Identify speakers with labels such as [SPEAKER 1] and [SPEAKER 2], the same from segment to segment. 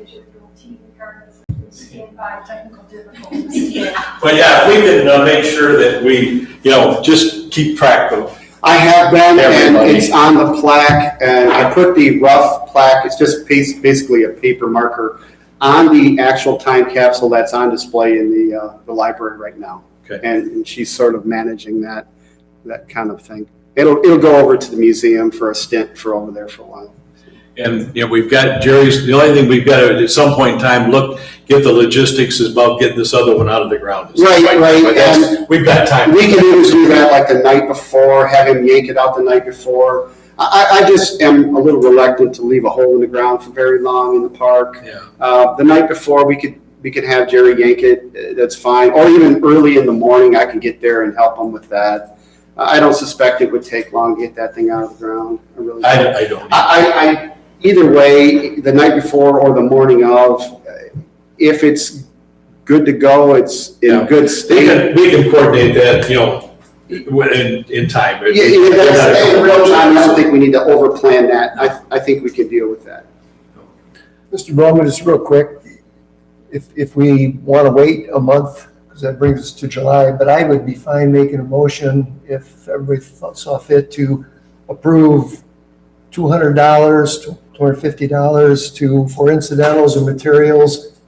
[SPEAKER 1] digital TV regardless if we stand by technical difficulties.
[SPEAKER 2] But yeah, if we can make sure that we, just keep track of.
[SPEAKER 3] I have been,
[SPEAKER 2] Everybody.
[SPEAKER 3] and it's on the plaque, and I put the rough plaque, it's just basically a paper marker on the actual time capsule that's on display in the library right now.
[SPEAKER 2] Okay.
[SPEAKER 3] And she's sort of managing that kind of thing. It'll go over to the museum for a stint for over there for a while.
[SPEAKER 2] And, we've got Jerry's, the only thing we've got to, at some point in time, get the logistics is about getting this other one out of the ground.
[SPEAKER 3] Right.
[SPEAKER 2] But
[SPEAKER 3] And
[SPEAKER 2] we've got time.
[SPEAKER 3] we can either do that like the night before, have him yank it out the night before. I just am a little reluctant to leave a hole in the ground for very long in the park.
[SPEAKER 2] Yeah.
[SPEAKER 3] The night before, we could have Jerry yank it. That's fine. Or even early in the morning, I can get there and help him with that. I don't suspect it would take long to get that thing out of the ground. I really don't.
[SPEAKER 2] I don't.
[SPEAKER 3] Either way, the night before or the morning of, if it's good to go, it's in good state.
[SPEAKER 2] We can coordinate that, in time.
[SPEAKER 3] Yeah, in real time, I don't think we need to overplan that. I think we can deal with that.
[SPEAKER 4] Mr. Bowman, just real quick, if we want to wait a month, because that brings us to July, but I would be fine making a motion if everybody saw fit to approve $200, $250 for incidentals and materials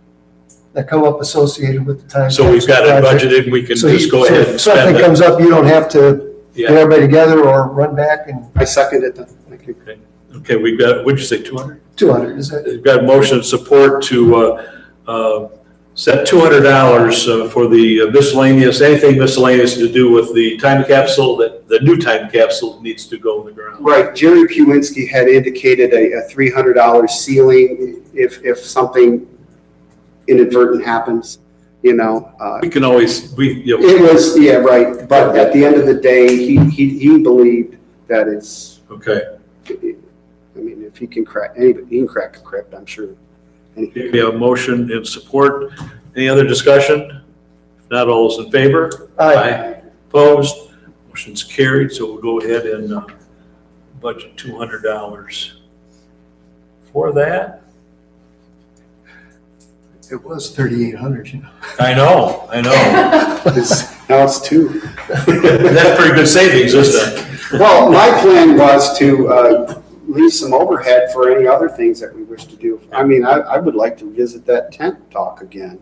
[SPEAKER 4] that come up associated with the time.
[SPEAKER 2] So we've got it budgeted, we can just go ahead and
[SPEAKER 4] if
[SPEAKER 2] spend
[SPEAKER 4] something
[SPEAKER 2] it.
[SPEAKER 4] comes up, you don't have to get everybody together or run back and.
[SPEAKER 3] I second it. Thank you.
[SPEAKER 2] Okay, we've got, what'd you say, 200?
[SPEAKER 4] 200, is that?
[SPEAKER 2] We've got a motion of support to set $200 for the miscellaneous, anything miscellaneous to do with the time capsule, that the new time capsule needs to go in the ground.
[SPEAKER 3] Right, Jerry Puwinski had indicated a $300 ceiling if something inadvertent happens,
[SPEAKER 2] We can always,
[SPEAKER 3] It was, yeah, right, but at the end of the day, he believed that it's,
[SPEAKER 2] okay.
[SPEAKER 3] I mean, if he can crack, anybody, he can crack a crypt, I'm sure.
[SPEAKER 2] We have a motion in support. Any other discussion? If not, all those in favor?
[SPEAKER 4] Aye.
[SPEAKER 2] Opposed? Motion's carried, so we'll go ahead and budget $200 for that.
[SPEAKER 4] It was 3,800,
[SPEAKER 2] I know.
[SPEAKER 3] Now it's two.
[SPEAKER 2] That's pretty good savings, isn't it?
[SPEAKER 3] Well, my plan was to leave some overhead for any other things that we wish to do. I mean, I would like to visit that tent talk again.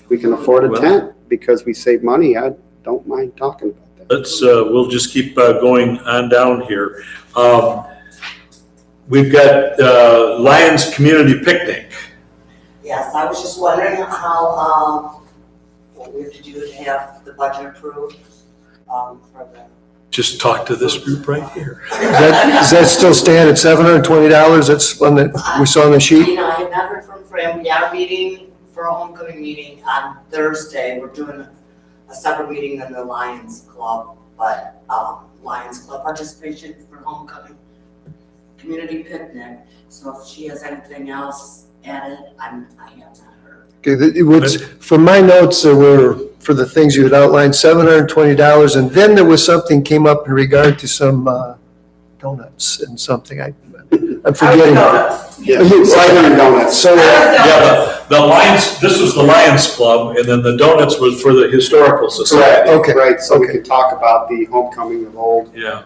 [SPEAKER 3] We can afford a tent because we save money. I don't mind talking about that.
[SPEAKER 2] Let's, we'll just keep going on down here. We've got Lions Community Picnic.
[SPEAKER 5] Yes, I was just wondering how, what we have to do to have the budget approved for the.
[SPEAKER 2] Just talk to this group right here.
[SPEAKER 4] Does that still stand at $720? That's one that we saw on the sheet?
[SPEAKER 5] I have not heard from Fran. We are meeting for a homecoming meeting on Thursday. We're doing a separate meeting than the Lions Club, but Lions Club participation for homecoming community picnic. So if she has anything else added, I have not heard.
[SPEAKER 4] Okay, it was, from my notes, there were, for the things you had outlined, $720, and then there was something came up in regard to some donuts and something. I'm forgetting.
[SPEAKER 3] Yeah, cider and donuts.
[SPEAKER 4] So,
[SPEAKER 2] Yeah, the Lions, this was the Lions Club, and then the donuts was for the Historical Society.
[SPEAKER 3] Correct,
[SPEAKER 4] Okay.
[SPEAKER 3] right, so we can talk about the homecoming of old.
[SPEAKER 2] Yeah.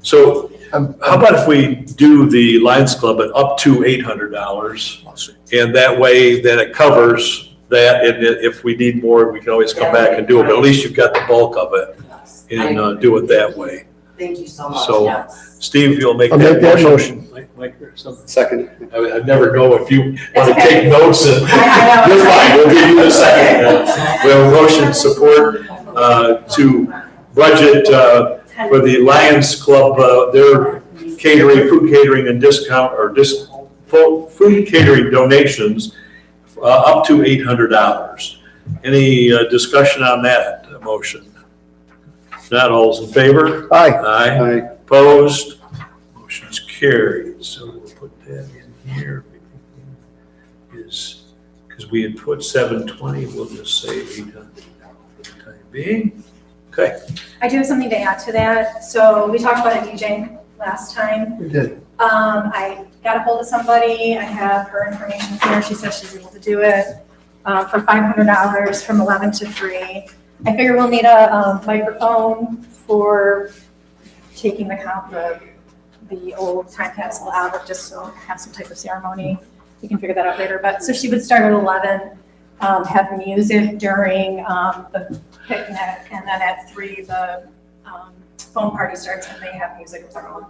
[SPEAKER 2] So how about if we do the Lions Club at up to $800? And that way that it covers that, and if we need more, we can always come back and do it, but at least you've got the bulk of it
[SPEAKER 5] Yes.
[SPEAKER 2] and do it that way.
[SPEAKER 5] Thank you so much.
[SPEAKER 2] So,
[SPEAKER 5] yes.
[SPEAKER 2] Steve, you'll make
[SPEAKER 4] I'll
[SPEAKER 2] that
[SPEAKER 4] make that
[SPEAKER 2] motion. Mike, or something?
[SPEAKER 3] Second.
[SPEAKER 2] I never know if you want to
[SPEAKER 1] okay.
[SPEAKER 2] take notes and
[SPEAKER 1] I know.
[SPEAKER 2] you're fine, we'll give you a second. We have a motion support to budget for the Lions Club, their catering, food catering and discount, or food catering donations up to $800. Any discussion on that motion? If not, all's in favor?
[SPEAKER 4] aye.
[SPEAKER 2] Aye.
[SPEAKER 3] Aye.
[SPEAKER 2] Opposed? Motion's carried. So we'll put that in here. Is, because we had put 720, we'll just say 800 for the time being. Okay.
[SPEAKER 1] I do have something to add to that. So we talked about a DJ last time.
[SPEAKER 4] We did.
[SPEAKER 1] I got a hold of somebody. I have her information here. She says she's able to do it for $500 from 11 to 3. I figure we'll need a microphone for taking the old time capsule out, or just so have some type of ceremony. We can figure that out later. But so she would start at 11, have music during the picnic, and then at 3 the phone party starts and they have music of their own.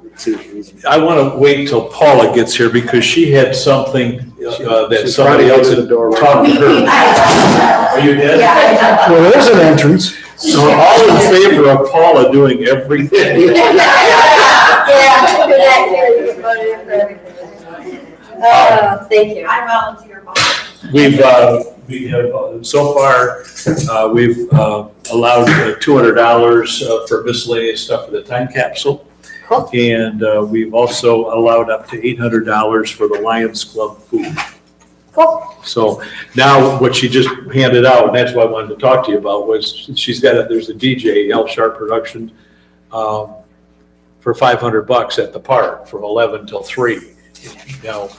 [SPEAKER 2] I want to wait till Paula gets here because she had something that
[SPEAKER 3] She's
[SPEAKER 2] somebody
[SPEAKER 3] trying to
[SPEAKER 2] else
[SPEAKER 3] get to
[SPEAKER 2] had
[SPEAKER 3] the door.
[SPEAKER 2] talked to her. Are you dead?
[SPEAKER 1] Yeah.
[SPEAKER 4] Well, there's an entrance.
[SPEAKER 2] So we're all in favor of Paula doing everything.
[SPEAKER 6] Thank you.
[SPEAKER 1] I volunteer.
[SPEAKER 2] We have, so far, we've allowed $200 for miscellaneous stuff for the time capsule.
[SPEAKER 6] Cool.
[SPEAKER 2] And we've also allowed up to $800 for the Lions Club food.
[SPEAKER 6] Cool.
[SPEAKER 2] So now what she just handed out, and that's what I wanted to talk to you about, was she's got, there's a DJ, L Sharp Production, for $500 at the park from 11 till 3. Now,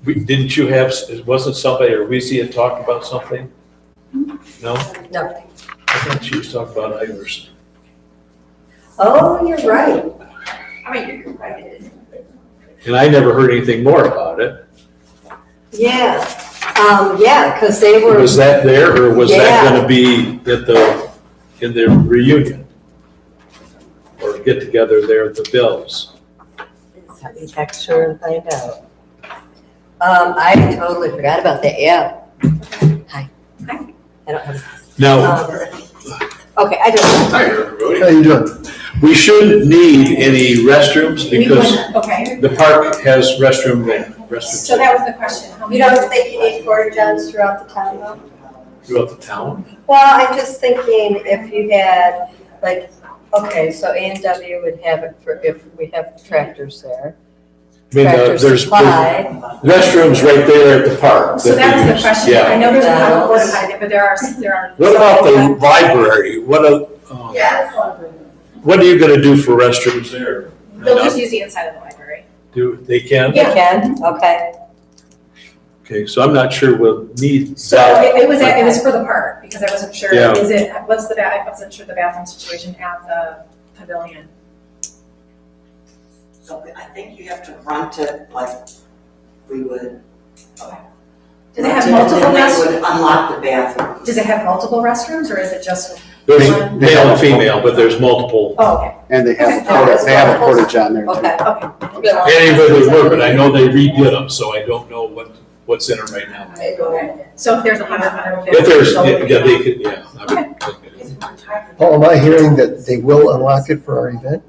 [SPEAKER 2] didn't you have, wasn't somebody, or we see it talk about something? No?
[SPEAKER 6] No.
[SPEAKER 2] I thought she was talking about Ivers.
[SPEAKER 6] Oh, you're right.
[SPEAKER 1] I mean, you're right.
[SPEAKER 2] And I never heard anything more about it.
[SPEAKER 6] Yeah. Yeah, because they were.
[SPEAKER 2] Was that there, or was that
[SPEAKER 6] Yeah.
[SPEAKER 2] gonna be in the reunion? Or get together there at the Bills?
[SPEAKER 6] Let me text her and find out. I totally forgot about that, yeah. Hi. I don't have.
[SPEAKER 2] Now,
[SPEAKER 6] Okay, I don't.
[SPEAKER 2] hi everybody.
[SPEAKER 4] How you doing?
[SPEAKER 2] We shouldn't need any restrooms because
[SPEAKER 1] Okay,
[SPEAKER 2] the park has restroom there.
[SPEAKER 1] so that was the question. How
[SPEAKER 6] You
[SPEAKER 1] many-
[SPEAKER 6] don't think you need porta johns throughout the town though?
[SPEAKER 2] Throughout the town?
[SPEAKER 6] Well, I'm just thinking if you had, like, okay, so A&W would have it for, if we have tractors there.
[SPEAKER 2] I mean,
[SPEAKER 6] Tractor
[SPEAKER 2] there's
[SPEAKER 6] Supply.
[SPEAKER 2] restrooms right there at the park.
[SPEAKER 1] So that was
[SPEAKER 2] they
[SPEAKER 1] the
[SPEAKER 2] use.
[SPEAKER 1] question.
[SPEAKER 2] Yeah.
[SPEAKER 1] I know there's a couple board behind it, but there are.
[SPEAKER 2] What about the library?
[SPEAKER 1] Yeah.
[SPEAKER 2] What are you gonna do for restrooms there?
[SPEAKER 1] They'll just use the inside of the library.
[SPEAKER 2] Do, they can?
[SPEAKER 6] You can, okay.
[SPEAKER 2] Okay, so I'm not sure we'll need
[SPEAKER 1] So
[SPEAKER 2] that.
[SPEAKER 1] it was for the park, because I wasn't sure,
[SPEAKER 2] Yeah.
[SPEAKER 1] I wasn't sure the bathroom situation at the pavilion.
[SPEAKER 5] So I think you have to rent it like we would.
[SPEAKER 1] Does it have
[SPEAKER 5] rent
[SPEAKER 1] multiple
[SPEAKER 5] and then
[SPEAKER 1] restrooms?
[SPEAKER 5] we would unlock the bathroom.
[SPEAKER 1] Does it have multiple restrooms, or is it just?
[SPEAKER 2] There's
[SPEAKER 1] one?
[SPEAKER 2] male and female, but there's multiple.
[SPEAKER 1] Oh, okay,
[SPEAKER 3] And they have,
[SPEAKER 6] Okay.
[SPEAKER 3] they have a porta john there too.
[SPEAKER 6] Okay.
[SPEAKER 1] okay.
[SPEAKER 2] Anywhere they were, but I know they redid them, so I don't know what's in them right now.
[SPEAKER 1] So if there's 150.
[SPEAKER 2] If there's, yeah, they could, yeah. I would-
[SPEAKER 4] Paul, am I hearing that they will unlock it for our event?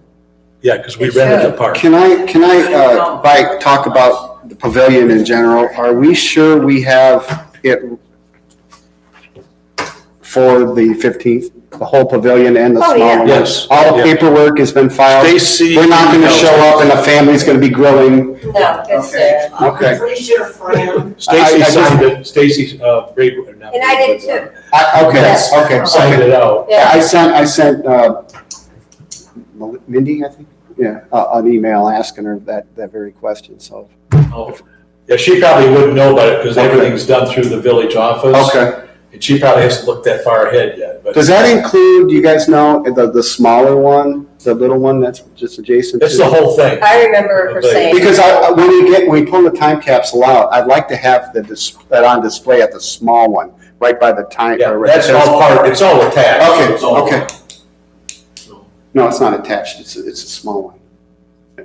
[SPEAKER 2] Yeah, because we rented the park.
[SPEAKER 3] Can I, Mike, talk about the pavilion in general? Are we sure we have it for the 15th? The whole pavilion and the
[SPEAKER 6] Oh,
[SPEAKER 3] small
[SPEAKER 6] yeah.
[SPEAKER 3] one?
[SPEAKER 2] Yes.
[SPEAKER 3] All the
[SPEAKER 2] Yeah.
[SPEAKER 3] paperwork has been filed?
[SPEAKER 2] Stacy.
[SPEAKER 3] We're not gonna show up and the family's gonna be grilling?
[SPEAKER 6] No, it's there.
[SPEAKER 3] Okay.
[SPEAKER 5] I'm pretty sure Fran,
[SPEAKER 2] Stacy
[SPEAKER 3] I just-
[SPEAKER 2] signed it, Stacy, Braywood.
[SPEAKER 6] And I did too.
[SPEAKER 3] Okay.
[SPEAKER 2] Signed it out.
[SPEAKER 3] Yeah, I sent, Mindy, I think, yeah, an email asking her that very question, so.
[SPEAKER 2] Oh. Yeah, she probably wouldn't know about it because everything's done through the village office.
[SPEAKER 3] Okay.
[SPEAKER 2] And she probably hasn't looked that far ahead yet, but.
[SPEAKER 3] Does that include, you guys know, the smaller one, the little one that's just adjacent to?
[SPEAKER 2] It's the whole thing.
[SPEAKER 6] I remember her saying.
[SPEAKER 3] Because when we pull the time capsule out, I'd like to have that on display at the small one, right by the time.
[SPEAKER 2] Yeah, that's all part, it's all attached.
[SPEAKER 3] Okay,
[SPEAKER 2] It's all-
[SPEAKER 3] okay. No, it's not attached, it's a small one.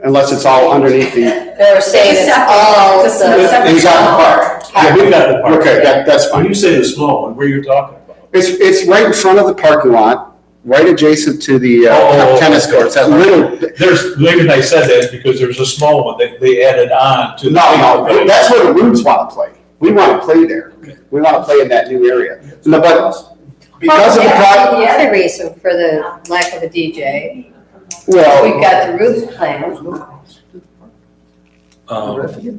[SPEAKER 3] Unless it's all underneath the,
[SPEAKER 6] They were saying
[SPEAKER 1] It's
[SPEAKER 6] it's
[SPEAKER 1] separate.
[SPEAKER 6] all
[SPEAKER 1] It's a
[SPEAKER 6] the.
[SPEAKER 1] separate-
[SPEAKER 3] you got the park.
[SPEAKER 2] Yeah, we've got the park.
[SPEAKER 3] Okay, that's
[SPEAKER 2] When
[SPEAKER 3] fine.
[SPEAKER 2] you say the small one, where are you talking about?
[SPEAKER 3] It's right in front of the parking lot, right adjacent to the
[SPEAKER 2] Oh,
[SPEAKER 3] tennis
[SPEAKER 2] okay.
[SPEAKER 3] courts, that little,
[SPEAKER 2] There's, the reason I said that is because there's a small one that they added on to. the-
[SPEAKER 3] no, that's where the Rubes want to play. We want to play there. We want to play in that new area. No, but because of the
[SPEAKER 6] Well,
[SPEAKER 3] pro,
[SPEAKER 6] the other reason for the lack of a DJ,
[SPEAKER 3] well,
[SPEAKER 6] we've got the roof plan.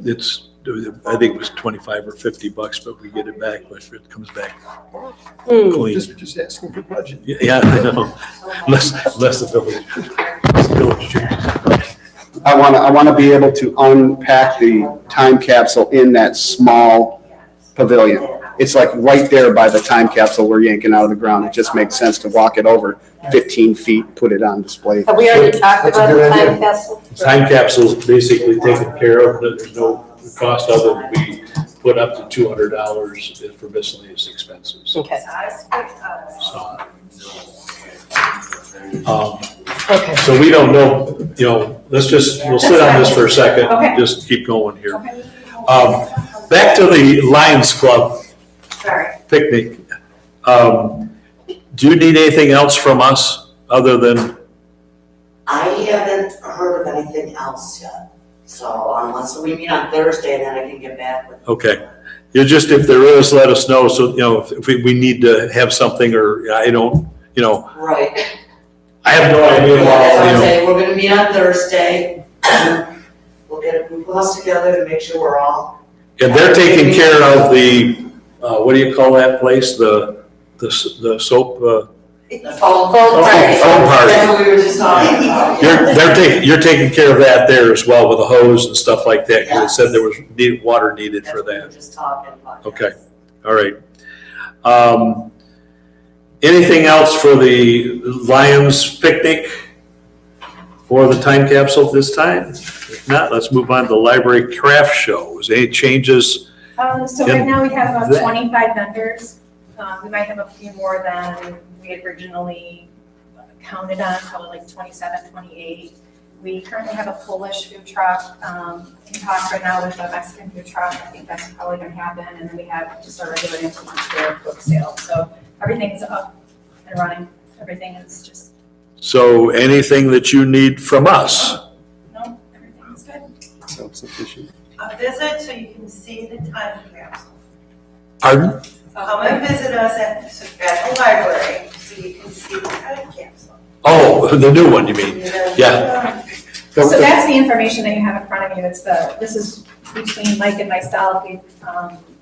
[SPEAKER 2] It's, I think it was 25 or 50 bucks, but we get it back, but it comes back clean.
[SPEAKER 4] Just asking for budget.
[SPEAKER 2] Yeah, I know, unless the village changes.
[SPEAKER 3] I want to be able to unpack the time capsule in that small pavilion. It's like right there by the time capsule we're yanking out of the ground. It just makes sense to walk it over 15 feet, put it on display.
[SPEAKER 6] Have we already talked
[SPEAKER 4] That's a
[SPEAKER 6] about
[SPEAKER 4] good
[SPEAKER 6] the time
[SPEAKER 4] idea.
[SPEAKER 6] capsule?
[SPEAKER 2] Time capsule's basically taken care of, there's no cost other than we put up to $200 for miscellaneous expenses.
[SPEAKER 6] Okay.
[SPEAKER 2] So,
[SPEAKER 6] Okay.
[SPEAKER 2] So we don't know, we'll sit on this for a second,
[SPEAKER 1] Okay.
[SPEAKER 2] just keep going here.
[SPEAKER 1] Okay.
[SPEAKER 2] Back to the Lions Club
[SPEAKER 1] Sorry.
[SPEAKER 2] picnic. Do you need anything else from us other than,
[SPEAKER 5] I haven't heard of anything else yet, so unless we meet on Thursday, then I can get back with.
[SPEAKER 2] okay. You're just, if there is, let us know, so, if we need to have something, or I don't,
[SPEAKER 5] Right.
[SPEAKER 2] I have no idea.
[SPEAKER 5] As I
[SPEAKER 2] about,
[SPEAKER 5] say, we're gonna meet on Thursday. We'll get a group of us together to make sure we're all.
[SPEAKER 2] And they're taking care of the, what do you call that place, the soap,
[SPEAKER 5] The phone
[SPEAKER 6] party.
[SPEAKER 2] phone party.
[SPEAKER 5] That's what we were just talking about.
[SPEAKER 2] You're taking care of that there as well with the hose and stuff like that, because it said there was water needed for
[SPEAKER 5] That's what we were
[SPEAKER 2] that.
[SPEAKER 5] just talking about.
[SPEAKER 2] Okay. All right. Anything else for the Lions picnic or the time capsule this time? If not, let's move on to the library craft show. Is any changes?
[SPEAKER 1] So right now we have about 25 vendors. We might have a few more than we had originally counted on, probably like 27, 28. We currently have a Polish food truck. In talks right now with a Mexican food truck. I think that's probably going to happen. And then we have just our regular implement book sale. So everything's up and running. Everything is just,
[SPEAKER 2] So anything that you need from us?
[SPEAKER 1] no, everything is good.
[SPEAKER 3] Self-sufficient.
[SPEAKER 7] A visit so you can see the time capsule.
[SPEAKER 2] Pardon?
[SPEAKER 7] Come and visit us at the library so you can see the time capsule.
[SPEAKER 2] Oh, the new one, you mean? Yeah.
[SPEAKER 1] So that's the information that you have in front of you. This is between Mike and myself. We've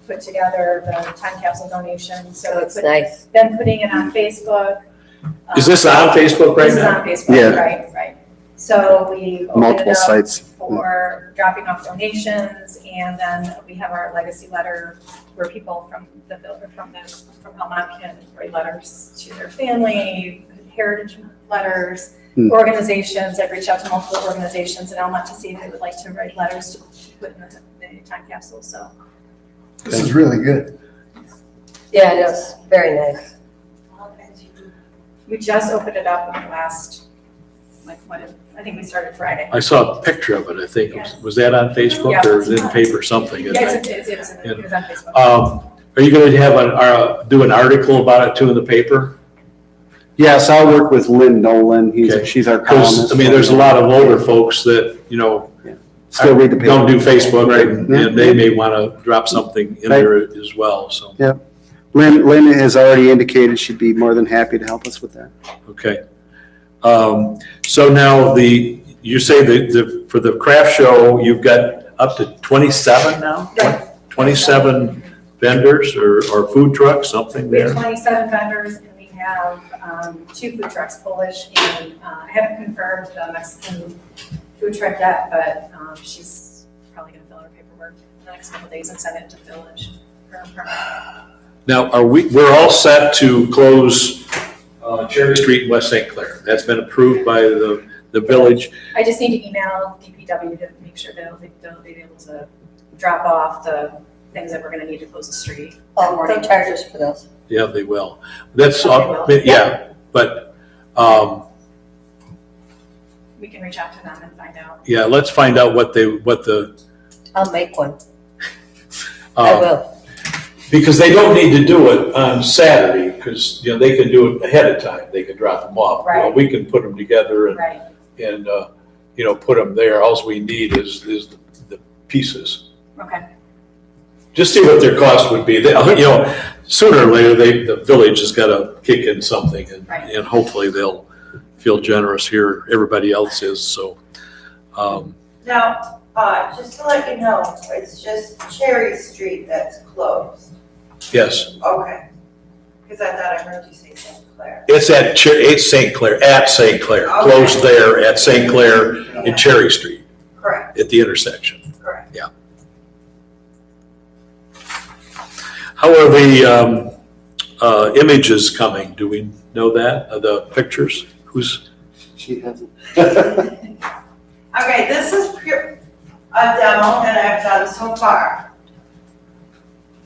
[SPEAKER 1] put together the time capsule donation. So
[SPEAKER 6] Looks nice.
[SPEAKER 1] then putting it on Facebook.
[SPEAKER 2] Is this on Facebook right now?
[SPEAKER 1] This is on Facebook,
[SPEAKER 3] Yeah.
[SPEAKER 1] right. So we opened
[SPEAKER 3] Multiple
[SPEAKER 1] it up
[SPEAKER 3] sites.
[SPEAKER 1] for dropping off donations, and then we have our legacy letter where people from Almont can write letters to their family, heritage letters, organizations. I've reached out to multiple organizations in Almont to see if they would like to write letters to put in the time capsule, so.
[SPEAKER 4] This is really good.
[SPEAKER 6] Yeah, it is. Very nice.
[SPEAKER 1] We just opened it up in the last, I think we started Friday.
[SPEAKER 2] I saw a picture of it, I think. Was that on Facebook
[SPEAKER 1] Yeah.
[SPEAKER 2] or was it in paper or something?
[SPEAKER 1] Yeah, it was on Facebook.
[SPEAKER 2] Are you going to have do an article about it too in the paper?
[SPEAKER 3] Yes, I'll work with Lynn Nolan.
[SPEAKER 2] Okay.
[SPEAKER 3] She's our
[SPEAKER 2] Because,
[SPEAKER 3] columnist.
[SPEAKER 2] I mean, there's a lot of older folks that,
[SPEAKER 3] Still read the paper.
[SPEAKER 2] don't do Facebook,
[SPEAKER 3] Right.
[SPEAKER 2] and they may want to drop something in there as well, so,
[SPEAKER 3] Lynn has already indicated she'd be more than happy to help us with that.
[SPEAKER 2] okay. So now you say for the craft show, you've got up to 27 now?
[SPEAKER 1] Right.
[SPEAKER 2] 27 vendors or food trucks, something
[SPEAKER 1] We have
[SPEAKER 2] there?
[SPEAKER 1] 27 vendors, and we have 2 food trucks, Polish, and I haven't confirmed the Mexican food truck yet, but she's probably going to fill her paperwork in the next couple of days and send it to the village for a permit.
[SPEAKER 2] Now, we're all set to close Cherry Street in West St. Clair. That's been approved by the village.
[SPEAKER 1] I just need to email DPW to make sure they'll be able to drop off the things that we're going to need to close the street.
[SPEAKER 6] Oh, they'll charge us for those.
[SPEAKER 2] Yeah, they will. That's,
[SPEAKER 1] Oh, they will.
[SPEAKER 2] yeah, but,
[SPEAKER 1] We can reach out to them and find out.
[SPEAKER 2] yeah, let's find out what the,
[SPEAKER 6] I'll make one. I will.
[SPEAKER 2] because they don't need to do it on Saturday, because, they can do it ahead of time. They can drop them off.
[SPEAKER 1] Right.
[SPEAKER 2] We can put them together and,
[SPEAKER 1] Right.
[SPEAKER 2] put them there. All we need is the pieces.
[SPEAKER 1] Okay.
[SPEAKER 2] Just see what their cost would be. Sooner or later, the village has got to kick in something,
[SPEAKER 1] Right.
[SPEAKER 2] and hopefully they'll feel generous here. Everybody else is, so.
[SPEAKER 7] Now, just to let you know, it's just Cherry Street that's closed.
[SPEAKER 2] Yes,
[SPEAKER 7] Okay. Because I thought I heard you say St. Clair.
[SPEAKER 2] it's at St. Clair, closed there at St. Clair in Cherry Street. at the intersection.
[SPEAKER 7] Correct.
[SPEAKER 2] How are the images coming? Do we know that, the pictures?
[SPEAKER 3] She hasn't.
[SPEAKER 7] Okay, this is a demo that I've done so far.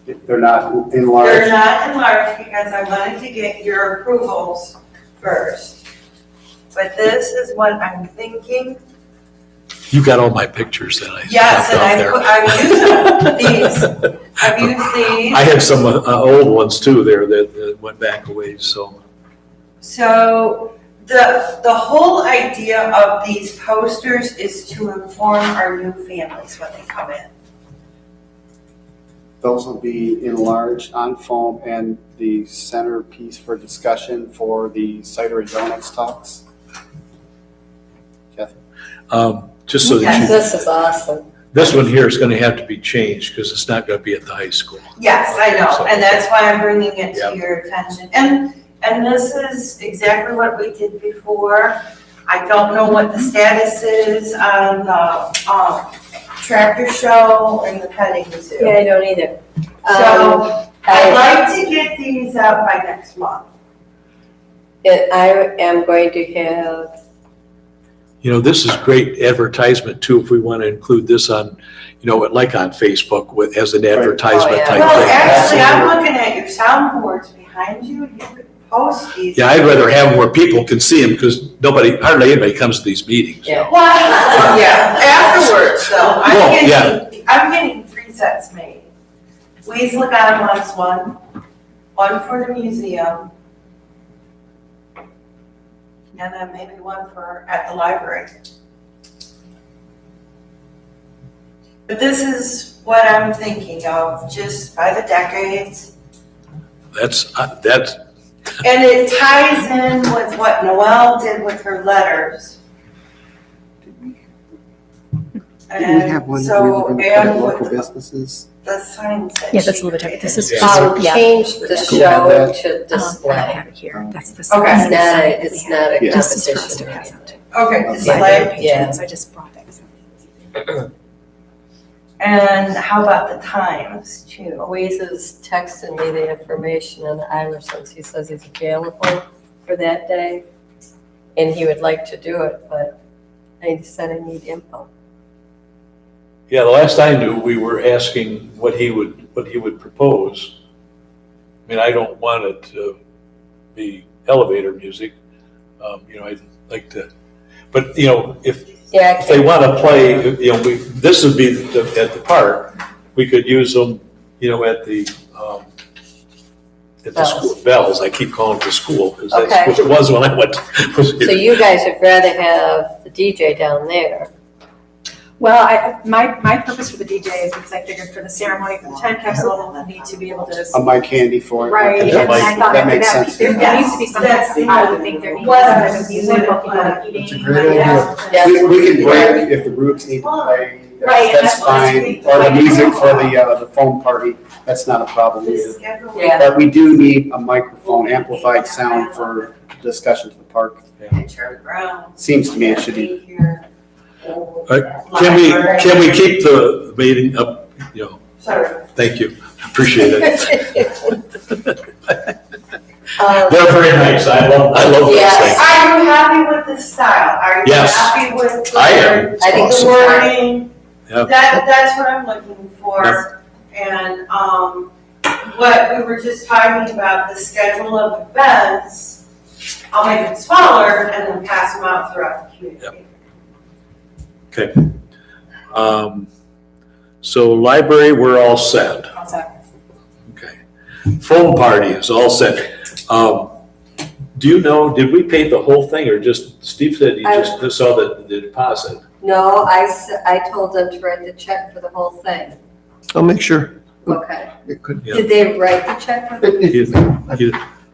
[SPEAKER 3] They're not
[SPEAKER 7] They're
[SPEAKER 3] enlarged.
[SPEAKER 7] not enlarged because I wanted to get your approvals first. But this is what I'm thinking.
[SPEAKER 2] You got all my pictures that I
[SPEAKER 7] Yes,
[SPEAKER 2] left
[SPEAKER 7] and
[SPEAKER 2] off
[SPEAKER 7] I've used these. I've used these.
[SPEAKER 2] I had some old ones too there that went back a ways, so.
[SPEAKER 7] So the whole idea of these posters is to inform our new families when they come in.
[SPEAKER 3] Those will be enlarged on foam and the centerpiece for discussion for the cider and donuts talks. Kathy?
[SPEAKER 2] Just so that
[SPEAKER 7] Yes.
[SPEAKER 2] you,
[SPEAKER 6] This is awesome.
[SPEAKER 2] this one here is gonna have to be changed because it's not gonna be at the high school.
[SPEAKER 7] Yes, I know, and that's why I'm bringing it
[SPEAKER 2] Yep.
[SPEAKER 7] to your attention. And this is exactly what we did before. I don't know what the status is on the tractor show and the petting zoo.
[SPEAKER 6] Yeah, I don't either.
[SPEAKER 7] So I'd
[SPEAKER 6] I
[SPEAKER 7] like to get these out by next month.
[SPEAKER 6] am going to have,
[SPEAKER 2] You know, this is great advertisement too, if we want to include this on, you know, like on Facebook with, as an advertisement
[SPEAKER 6] Oh, yeah.
[SPEAKER 2] type
[SPEAKER 7] Well,
[SPEAKER 2] thing.
[SPEAKER 7] actually, I'm looking at your soundboards behind you. You could post these.
[SPEAKER 2] Yeah, I'd rather have them where people can see them because hardly anybody comes to these meetings.
[SPEAKER 6] yeah.
[SPEAKER 7] Well, yeah, afterwards, so
[SPEAKER 2] Well,
[SPEAKER 7] I'm getting 3 sets made. Weasel God wants one for the museum, and then maybe one for, at the library. But this is what I'm thinking of, just by the decades.
[SPEAKER 2] That's,
[SPEAKER 7] And it ties in with what Noelle did with her letters.
[SPEAKER 3] Didn't we have one that we were gonna put at
[SPEAKER 7] And
[SPEAKER 3] local
[SPEAKER 7] with
[SPEAKER 3] businesses?
[SPEAKER 7] the signs that
[SPEAKER 1] Yeah, that's
[SPEAKER 7] she
[SPEAKER 1] a little bit different. This
[SPEAKER 7] created.
[SPEAKER 1] is
[SPEAKER 2] Yeah.
[SPEAKER 1] just, yeah.
[SPEAKER 6] Change the
[SPEAKER 3] School have
[SPEAKER 6] show
[SPEAKER 3] that?
[SPEAKER 6] to
[SPEAKER 1] I don't
[SPEAKER 6] display.
[SPEAKER 1] have it here. That's the.
[SPEAKER 7] Okay.
[SPEAKER 6] It's not a, it's not a
[SPEAKER 3] Yeah.
[SPEAKER 1] This is for us to
[SPEAKER 6] competition.
[SPEAKER 1] present.
[SPEAKER 7] Okay,
[SPEAKER 3] Yeah.
[SPEAKER 7] display.
[SPEAKER 6] Yeah.
[SPEAKER 1] So I just brought that.
[SPEAKER 7] And how about the times too?
[SPEAKER 6] Louise is texting me the information on Ira since he says he's available for that day. And he would like to do it, but I said I need info.
[SPEAKER 2] yeah, the last I knew, we were asking what he would propose. I mean, I don't want it to be elevator music. You know, I'd like to, but you know, if
[SPEAKER 6] Yeah, I
[SPEAKER 2] they
[SPEAKER 6] can't,
[SPEAKER 2] want to play, you know, this would be at the park. We could use them, you know, at the school, bells. I keep calling it the school because
[SPEAKER 6] Okay.
[SPEAKER 2] that's what it was when I went.
[SPEAKER 6] so you guys would rather have the DJ down there?
[SPEAKER 1] Well, my purpose for the DJ is because I figured for the ceremony, for the 10 capsule, they'll need to be able to just.
[SPEAKER 3] A mic handy for it.
[SPEAKER 1] Right, and
[SPEAKER 3] That
[SPEAKER 1] I thought
[SPEAKER 3] that
[SPEAKER 1] after
[SPEAKER 3] makes
[SPEAKER 1] that,
[SPEAKER 3] sense.
[SPEAKER 1] there needs to be some, I would think there needs to be some type of music while people are eating.
[SPEAKER 4] It's a great idea.
[SPEAKER 6] Yeah.
[SPEAKER 3] We can break if the groups need to play,
[SPEAKER 1] Right, and
[SPEAKER 3] that's
[SPEAKER 1] that's what
[SPEAKER 3] fine. Or the music for the foam party, that's not a problem
[SPEAKER 7] This
[SPEAKER 3] either.
[SPEAKER 7] schedule.
[SPEAKER 6] Yeah.
[SPEAKER 3] But we do need a microphone amplified sound for discussion to the park.
[SPEAKER 7] And turn around.
[SPEAKER 3] Seems to me it should be.
[SPEAKER 7] Here.
[SPEAKER 2] Can we keep the meeting up? You know,
[SPEAKER 7] Sorry.
[SPEAKER 2] thank you. Appreciate it.
[SPEAKER 6] Um,
[SPEAKER 2] They're very nice. I love those
[SPEAKER 6] Yes.
[SPEAKER 2] things.
[SPEAKER 7] Are you happy with this style? Are you
[SPEAKER 2] Yes.
[SPEAKER 7] happy with the
[SPEAKER 2] I am.
[SPEAKER 7] word-
[SPEAKER 6] I think
[SPEAKER 7] the
[SPEAKER 2] Awesome.
[SPEAKER 7] wording?
[SPEAKER 2] Yep.
[SPEAKER 7] That's what I'm looking for. And, what we were just talking about, the schedule of events, I'll make it smaller and then pass them out throughout the community.
[SPEAKER 2] Okay. So library, we're all set. Okay. Foam party is all set. Do you know, did we pay the whole thing or just, Steve said he just saw the deposit?
[SPEAKER 6] No, I told them to write the check for the whole thing.
[SPEAKER 4] I'll make sure
[SPEAKER 6] Okay.
[SPEAKER 4] it could.
[SPEAKER 2] Yeah.
[SPEAKER 6] Did they write the check for the?
[SPEAKER 2] He- he-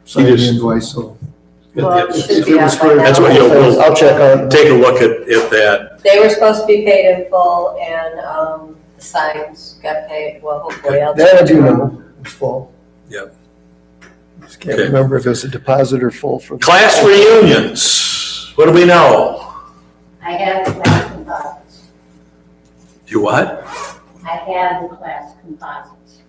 [SPEAKER 4] Sign the
[SPEAKER 2] just-
[SPEAKER 4] invoice, so.
[SPEAKER 6] Well, it should
[SPEAKER 4] If
[SPEAKER 6] be
[SPEAKER 4] it was
[SPEAKER 6] out by
[SPEAKER 4] for-
[SPEAKER 6] now.
[SPEAKER 2] That's what, you know, we'll
[SPEAKER 4] I'll check on.
[SPEAKER 2] take a look at that.
[SPEAKER 6] They were supposed to be paid in full and, the signs got paid, well, hopefully I'll.
[SPEAKER 4] That I do know, it's full.
[SPEAKER 2] Yep.
[SPEAKER 4] Just can't
[SPEAKER 2] Okay.
[SPEAKER 4] remember if it was a deposit or full for.
[SPEAKER 2] Class reunions, what do we know?
[SPEAKER 6] I have the last thoughts.
[SPEAKER 2] You what?
[SPEAKER 8] I had the class composites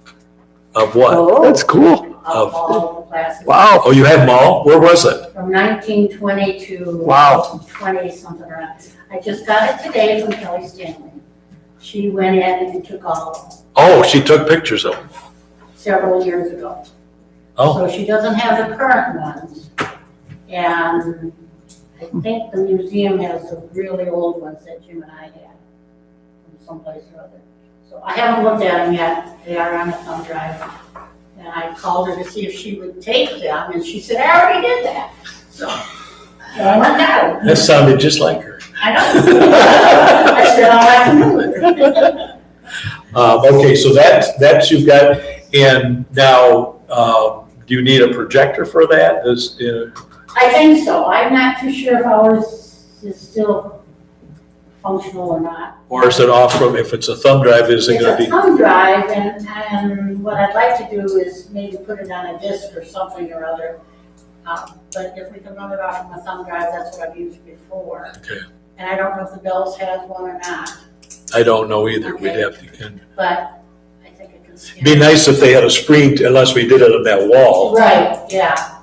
[SPEAKER 2] Of what?
[SPEAKER 6] Oh,
[SPEAKER 3] That's cool.
[SPEAKER 8] of all the classes.
[SPEAKER 3] Wow.
[SPEAKER 2] Oh, you had them all? Where was it?
[SPEAKER 8] From 1920 to
[SPEAKER 3] Wow.
[SPEAKER 8] 20 something around. I just got it today from Kelly Stanley. She went in and took all
[SPEAKER 2] Oh, she took pictures of them.
[SPEAKER 8] several years ago.
[SPEAKER 2] Oh,
[SPEAKER 8] So she doesn't have the current ones. And I think the museum has the really old ones that Jim and I had from someplace or other. So I haven't looked at them yet. They are on a thumb drive. And I called her to see if she would take them, and she said, I already did that. So I went down.
[SPEAKER 2] that sounded just like her.
[SPEAKER 8] I know. I said, I'll have to move it.
[SPEAKER 2] Okay, so that's you've got, and now, do you need a projector for that?
[SPEAKER 8] I think so. I'm not too sure if ours is still functional or not.
[SPEAKER 2] Or is it off from, if it's a thumb drive, is it gonna
[SPEAKER 8] It's a
[SPEAKER 2] be?
[SPEAKER 8] thumb drive, and what I'd like to do is maybe put it on a disc or something or other. But if we can run it off from a thumb drive, that's what I've used before.
[SPEAKER 2] Okay.
[SPEAKER 8] And I don't know if the Bells has one or not,
[SPEAKER 2] I don't know either. We'd have to,
[SPEAKER 8] but I think it can scan.
[SPEAKER 2] be nice if they had a screen, unless we did it on that wall.
[SPEAKER 8] Right, yeah.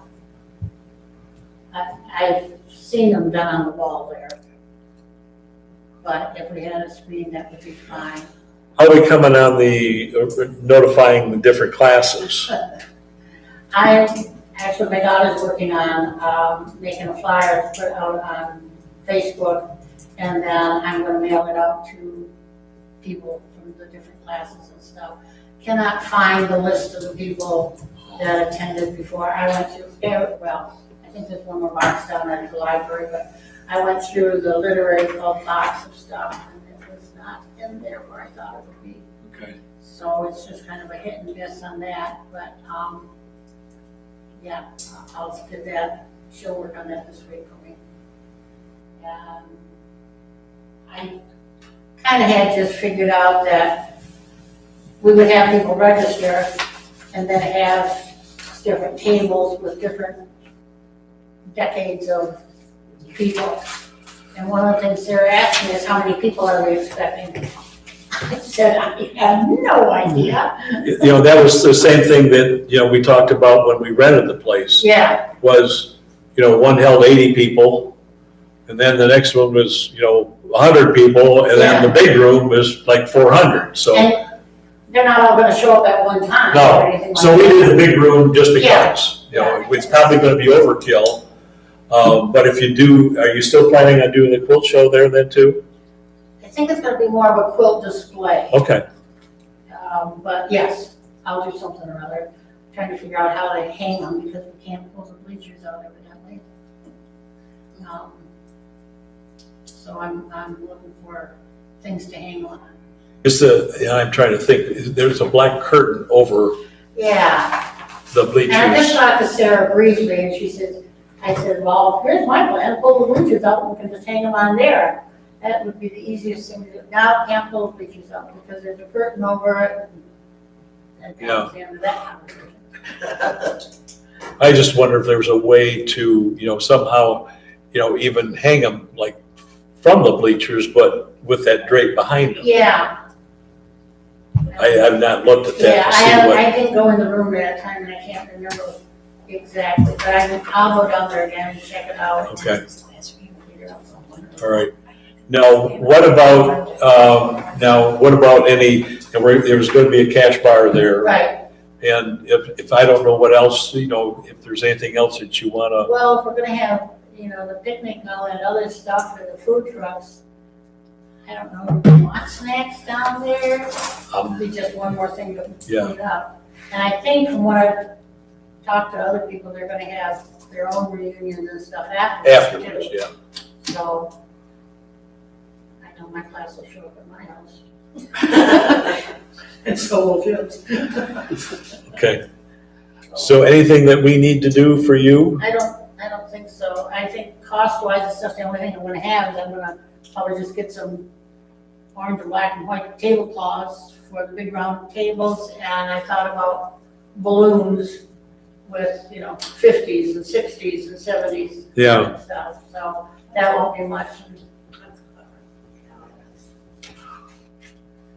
[SPEAKER 8] I've seen them done on the wall there. But if we had a screen, that would be fine.
[SPEAKER 2] How are we coming on the notifying the different classes?
[SPEAKER 8] Actually, my daughter's working on making a flyer to put out on Facebook, and then I'm gonna mail it out to people from the different classes and stuff. Cannot find the list of the people that attended before. I went through, well, I think there's one more box down at the library, but I went through the literary club box of stuff, and it was not in there where I thought it would be.
[SPEAKER 2] Okay.
[SPEAKER 8] So it's just kind of a hit and miss on that, but, yeah, I'll get that, she'll work on that this week for me. And I kind of had just figured out that we would have people register and then have different tables with different decades of people. And one of the things Sarah asked me is, how many people are we expecting? I said, I have no idea.
[SPEAKER 2] That was the same thing that, we talked about when we rented the place,
[SPEAKER 8] Yeah,
[SPEAKER 2] was, one held 80 people, and then the next one was, 100 people, and then the big room was like 400, so.
[SPEAKER 8] and they're not all gonna show up at one time or anything
[SPEAKER 2] No,
[SPEAKER 8] like
[SPEAKER 2] so we
[SPEAKER 8] that.
[SPEAKER 2] did the big room just
[SPEAKER 8] Yeah.
[SPEAKER 2] because, it's probably gonna be overkill. But if you do, are you still planning on doing the quilt show there then too?
[SPEAKER 8] I think it's gonna be more of a quilt display.
[SPEAKER 2] Okay,
[SPEAKER 8] But yes, I'll do something or other, trying to figure out how to hang them because we can't pull the bleachers out evidently. So I'm looking for things to hang on.
[SPEAKER 2] I'm trying to think, there's a black curtain over
[SPEAKER 8] Yeah,
[SPEAKER 2] the
[SPEAKER 8] and I just
[SPEAKER 2] bleachers.
[SPEAKER 8] talked to Sarah briefly and she said, I said, well, here's my plan, pull the bleachers out and we can just hang them on there. That would be the easiest thing to do. Now, can't pull the bleachers out because there's a curtain over it. And that's the end of that conversation.
[SPEAKER 2] I just wonder if there was a way to, somehow, even hang them like from the bleachers, but with that drape behind them.
[SPEAKER 8] Yeah.
[SPEAKER 2] I have not looked at
[SPEAKER 8] Yeah,
[SPEAKER 2] that to see what.
[SPEAKER 8] I didn't go in the room at that time and I can't remember exactly, but I'll go down there again and check it out.
[SPEAKER 2] Okay.
[SPEAKER 8] Figure out something.
[SPEAKER 2] All right. Now, what about any, and there's going to be a cash bar there.
[SPEAKER 8] Right,
[SPEAKER 2] And if I don't know what else, if there's anything else that you want to,
[SPEAKER 8] well, if we're gonna have, the picnic and all that other stuff for the food trucks, I don't know, do you want snacks down there? It'll be just one more thing to clean up. And I think from what I've talked to other people, they're gonna have their own reunions and stuff afterwards.
[SPEAKER 2] yeah.
[SPEAKER 8] So, I know my class will show up at my house. And so will Jim's.
[SPEAKER 2] Okay. So anything that we need to do for you?
[SPEAKER 8] I don't think so. I think cost-wise and stuff, the only thing I'm gonna have is I'm gonna probably just get some orange and black and white tablecloths for the big round tables, and I thought about balloons with, 50s and 60s and 70s.
[SPEAKER 2] Yeah.
[SPEAKER 8] And stuff, so that won't be much.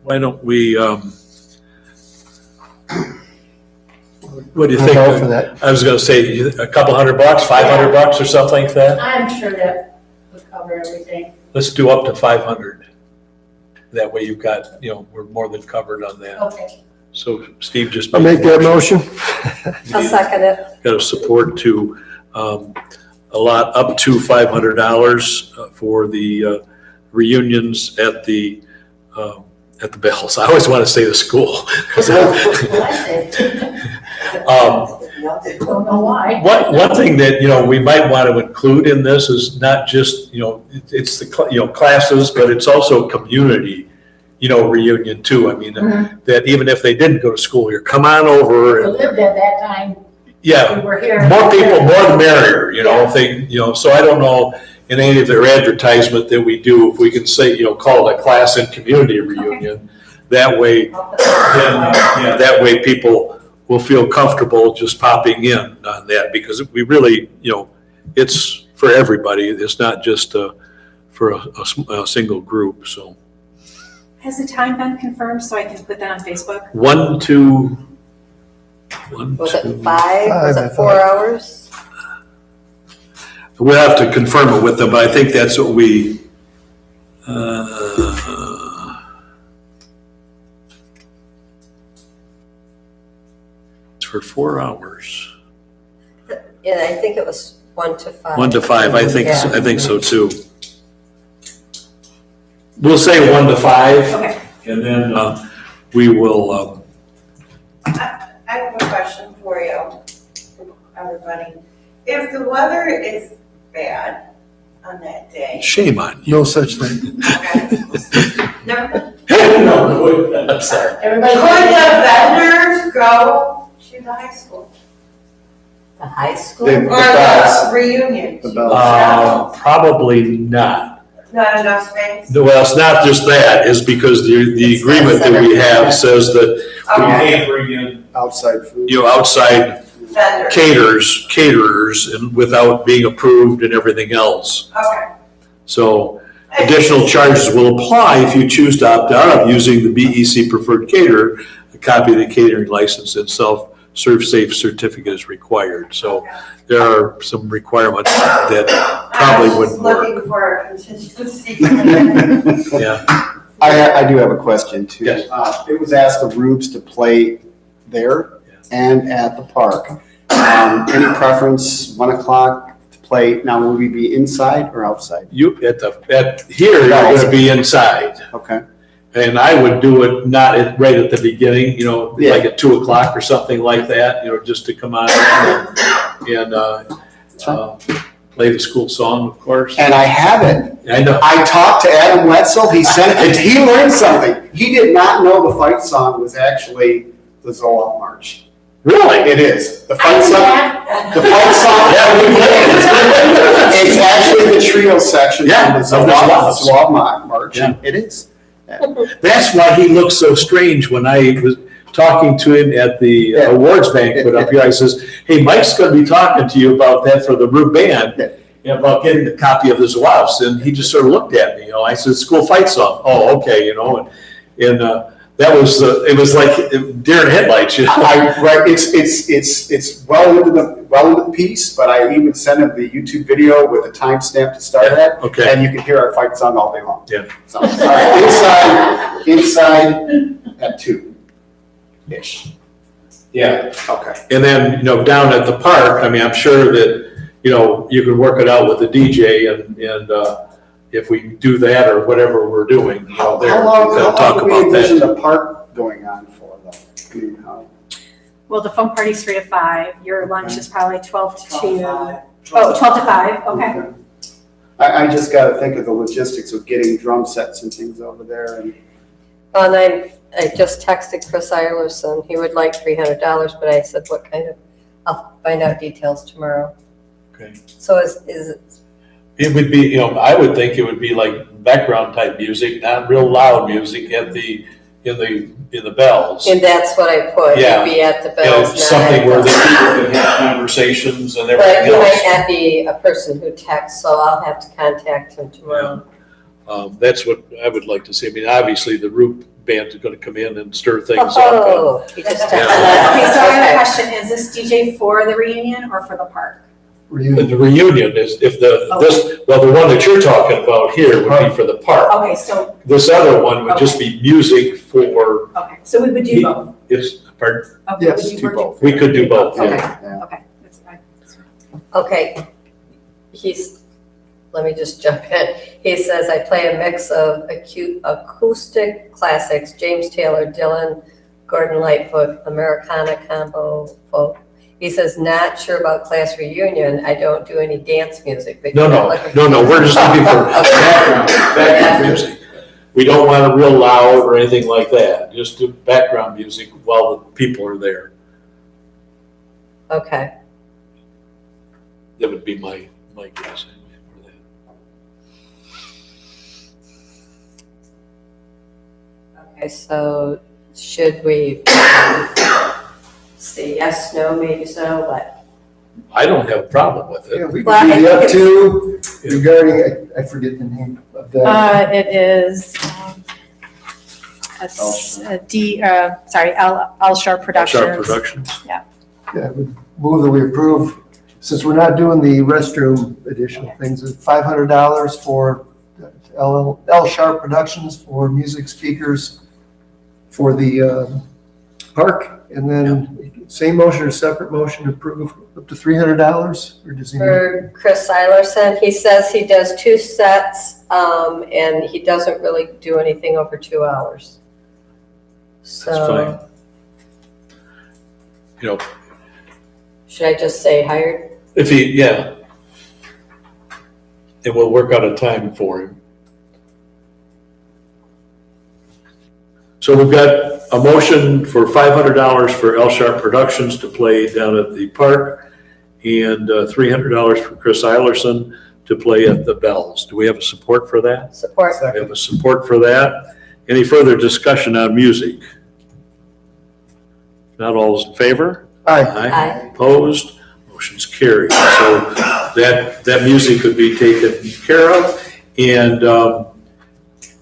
[SPEAKER 2] Why don't we, what do you
[SPEAKER 4] I'm
[SPEAKER 2] think?
[SPEAKER 4] all for that.
[SPEAKER 2] I was gonna say a couple $100, $500 or something like that.
[SPEAKER 8] I'm sure that would cover everything.
[SPEAKER 2] Let's do up to 500. That way you've got, we're more than covered on that.
[SPEAKER 8] Okay.
[SPEAKER 2] So Steve just.
[SPEAKER 4] I'll make that motion.
[SPEAKER 6] I'll second it.
[SPEAKER 2] Got a support to allot up to $500 for the reunions at the Bells. I always want to say the school.
[SPEAKER 8] Don't know why.
[SPEAKER 2] One thing that, we might want to include in this is not just, it's the, classes, but it's also community, reunion too. I mean, that even if they didn't go to school here, come on over
[SPEAKER 8] We
[SPEAKER 2] and,
[SPEAKER 8] lived at that time,
[SPEAKER 2] yeah,
[SPEAKER 8] we were here.
[SPEAKER 2] more people, more the merrier, if they, so I don't know in any of their advertisement that we do, if we can say, call it a class and community reunion. That way, that way people will feel comfortable just popping in on that, because we really, it's for everybody. It's not just for a single group, so.
[SPEAKER 1] Has the time been confirmed so I can put that on Facebook?
[SPEAKER 2] 1 to.
[SPEAKER 6] Was it 5? Was
[SPEAKER 4] I
[SPEAKER 6] it 4
[SPEAKER 4] thought.
[SPEAKER 6] hours?
[SPEAKER 2] We'll have to confirm it with them, but I think that's what we, it's for 4 hours.
[SPEAKER 6] Yeah, I think it was 1 to 5.
[SPEAKER 2] 1 to 5, I think
[SPEAKER 6] Yeah.
[SPEAKER 2] so too. We'll say 1 to 5,
[SPEAKER 1] Okay.
[SPEAKER 2] and then we will,
[SPEAKER 7] I have a question for you, everybody. If the weather is bad on that day,
[SPEAKER 2] shame on you.
[SPEAKER 4] No such thing.
[SPEAKER 7] okay? Never,
[SPEAKER 2] No, I'm sorry.
[SPEAKER 8] Everybody.
[SPEAKER 7] could the vendors go to the high school?
[SPEAKER 6] The high school?
[SPEAKER 3] They-
[SPEAKER 7] Or
[SPEAKER 3] bells.
[SPEAKER 7] the reunion?
[SPEAKER 3] The bells.
[SPEAKER 2] Probably not.
[SPEAKER 7] Not enough space?
[SPEAKER 2] Well, it's not just that, is because the agreement that we have says that we
[SPEAKER 7] Okay,
[SPEAKER 2] can't bring in,
[SPEAKER 3] Outside food.
[SPEAKER 2] outside
[SPEAKER 7] vendors,
[SPEAKER 2] caterers and without being approved and everything else.
[SPEAKER 7] okay.
[SPEAKER 2] So additional charges will apply if you choose to opt out of using the BEC preferred caterer. A copy of the catering license and self-serve safe certificate is required. So there are some requirements that probably wouldn't
[SPEAKER 7] I was
[SPEAKER 2] work.
[SPEAKER 7] just looking for a contingency.
[SPEAKER 2] Yeah.
[SPEAKER 3] I do have a question too.
[SPEAKER 2] Yes.
[SPEAKER 3] It was asked of Rubes to play there and at the park. Any preference, 1 o'clock to play, now will we be inside or outside?
[SPEAKER 2] You, here, you're gonna be inside.
[SPEAKER 3] Okay.
[SPEAKER 2] And I would do it not right at the beginning, like at 2 o'clock or something like that, just to come on and play the school song, of course.
[SPEAKER 3] And I have it.
[SPEAKER 2] I know.
[SPEAKER 3] I talked to Adam Wetzel, he sent it, he learned something. He did not know the fight song was actually the Zoloft March.
[SPEAKER 2] Really?
[SPEAKER 3] It is. The fight song,
[SPEAKER 8] Yeah.
[SPEAKER 3] the fight song.
[SPEAKER 2] Yeah, we played it.
[SPEAKER 3] It's actually the trio section
[SPEAKER 2] Yeah,
[SPEAKER 3] from the
[SPEAKER 2] of the Zoloft.
[SPEAKER 3] Zoloft March.
[SPEAKER 2] Yeah.
[SPEAKER 3] It is.
[SPEAKER 2] That's why he looked so strange when I was talking to him at the awards banquet up here. I says, hey, Mike's gonna be talking to you about that for the Rube Band, about getting the copy of the Zouaves. And he just sort of looked at me, I said, school fight song. Oh, okay, and that was, it was like deer in headlights,
[SPEAKER 3] Right, it's well into the piece, but I even sent him the YouTube video with a timestamp to start at.
[SPEAKER 2] Okay.
[SPEAKER 3] And you can hear our fight song all day long.
[SPEAKER 2] Yeah.
[SPEAKER 3] So, all right, inside at 2-ish.
[SPEAKER 2] Yeah.
[SPEAKER 3] Okay.
[SPEAKER 2] And then, down at the park, I'm sure that, you can work it out with the DJ and if we do that or whatever we're doing,
[SPEAKER 3] How
[SPEAKER 2] there,
[SPEAKER 3] long
[SPEAKER 2] they'll talk
[SPEAKER 3] do we
[SPEAKER 2] about
[SPEAKER 3] envision
[SPEAKER 2] that.
[SPEAKER 3] the park going on for though? I mean, how?
[SPEAKER 1] Well, the phone party's 3 to 5. Your lunch is probably 12 to 2.
[SPEAKER 5] 12.
[SPEAKER 1] Oh, 12 to 5, okay.
[SPEAKER 3] I just gotta think of the logistics of getting drum sets and things over there and.
[SPEAKER 6] And I just texted Chris Eilerson, he would like $300, but I said, what kind of, I'll find out details tomorrow.
[SPEAKER 2] Okay.
[SPEAKER 6] So is it,
[SPEAKER 2] It would be, I would think it would be like background type music, not real loud music in the bells.
[SPEAKER 6] and that's what I put,
[SPEAKER 2] Yeah.
[SPEAKER 6] you'd be at the Bells. not
[SPEAKER 2] Something
[SPEAKER 6] at
[SPEAKER 2] where the
[SPEAKER 6] the-
[SPEAKER 2] people can have conversations and
[SPEAKER 6] But
[SPEAKER 2] everything
[SPEAKER 6] he
[SPEAKER 2] else.
[SPEAKER 6] might not be a person who texts, so I'll have to contact him tomorrow.
[SPEAKER 2] That's what I would like to see. Obviously, the Root band's gonna come in and stir things up.
[SPEAKER 6] Oh, you just
[SPEAKER 2] Yeah.
[SPEAKER 1] Okay, so I have a
[SPEAKER 6] Okay.
[SPEAKER 1] question, is this DJ for the reunion or for the park?
[SPEAKER 4] Reunion.
[SPEAKER 2] The reunion is, if the one that you're talking about here would be for the park.
[SPEAKER 1] Okay, so,
[SPEAKER 2] This other one would just be music for,
[SPEAKER 1] okay, so we would do both?
[SPEAKER 2] it's, pardon,
[SPEAKER 1] Okay,
[SPEAKER 4] Yes,
[SPEAKER 1] would you
[SPEAKER 4] do
[SPEAKER 1] work-
[SPEAKER 4] both.
[SPEAKER 2] we could do both,
[SPEAKER 1] Okay,
[SPEAKER 2] yeah.
[SPEAKER 1] okay, that's fine.
[SPEAKER 6] Okay, let me just jump in. He says, I play a mix of acoustic classics, James Taylor, Dylan, Gordon Lightfoot, Americana combo, folk. He says, not sure about class reunion, I don't do any dance music. But
[SPEAKER 2] No,
[SPEAKER 6] you're not
[SPEAKER 2] no,
[SPEAKER 6] looking
[SPEAKER 2] no,
[SPEAKER 6] for-
[SPEAKER 2] we're just looking for background music. We don't want it real loud or anything like that, just do background music while the people are there.
[SPEAKER 6] Okay,
[SPEAKER 2] That would be my guess.
[SPEAKER 6] okay, so should we say yes, no, maybe so, but
[SPEAKER 2] I don't have a problem with
[SPEAKER 4] Yeah,
[SPEAKER 2] it.
[SPEAKER 4] we
[SPEAKER 6] Well, I
[SPEAKER 4] can do
[SPEAKER 6] think
[SPEAKER 4] up to regarding, I forget the name of that.
[SPEAKER 1] It is, L Sharp Productions.
[SPEAKER 2] Sharp Productions.
[SPEAKER 4] Yeah, I would move that we approve, since we're not doing the restroom additional things, it's $500 for L Sharp Productions for music speakers for the park, and then same motion or separate motion approve up to $300, or does he?
[SPEAKER 6] for Chris Eilerson, he says he does 2 sets, and he doesn't really do anything over 2 hours.
[SPEAKER 2] That's
[SPEAKER 6] So,
[SPEAKER 2] fine. You know,
[SPEAKER 6] should I just say hired?
[SPEAKER 2] if he, yeah. And we'll work out a time for him. So we've got a motion for $500 for L Sharp Productions to play down at the park and $300 for Chris Eilerson to play at the Bells. Do we have a support for that?
[SPEAKER 6] Support.
[SPEAKER 2] We have a support for that. Any further discussion on music? Not all is in favor?
[SPEAKER 4] Aye.
[SPEAKER 6] Aye.
[SPEAKER 2] Opposed? Motion's carried. So that music could be taken care of. And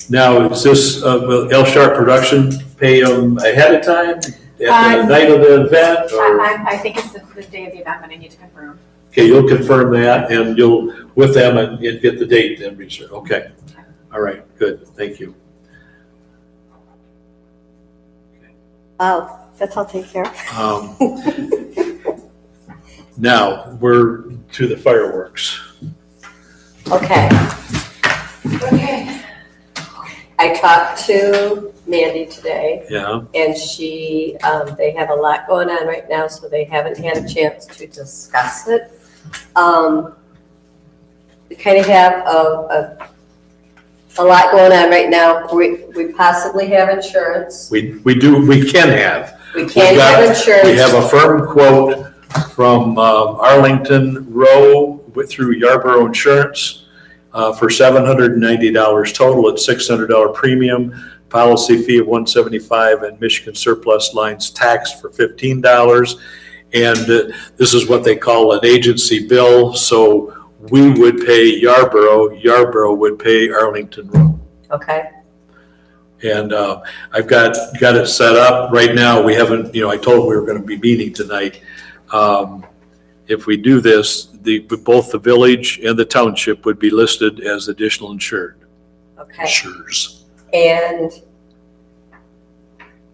[SPEAKER 2] now, is this, will L Sharp Production pay them ahead of time? At the night of the event? Or?
[SPEAKER 1] I think it's the day of the event, but I need to confirm.
[SPEAKER 2] Okay, you'll confirm that and you'll, with them and get the date then reserved. Okay. All right, good. Thank you.
[SPEAKER 6] Wow, that's all taken care of.
[SPEAKER 2] Now, we're to the fireworks.
[SPEAKER 6] Okay,
[SPEAKER 8] Okay.
[SPEAKER 6] I talked to Mandy today,
[SPEAKER 2] Yeah,
[SPEAKER 6] and she, they have a lot going on right now, so they haven't had a chance to discuss it. We kind of have a lot going on right now. We possibly have insurance.
[SPEAKER 2] we can have.
[SPEAKER 6] We can't have insurance.
[SPEAKER 2] We have a firm quote from Arlington Row through Yarborough Insurance for $790 total at $600 premium, policy fee of $175, and Michigan surplus lines tax for $15. And this is what they call an agency bill. So we would pay Yarborough would pay Arlington Row.
[SPEAKER 6] Okay,
[SPEAKER 2] And I've got it set up. Right now, we haven't, I told we were going to be meeting tonight. If we do this, both the village and the township would be listed as additional insured.
[SPEAKER 6] okay.
[SPEAKER 2] Insurers.
[SPEAKER 6] And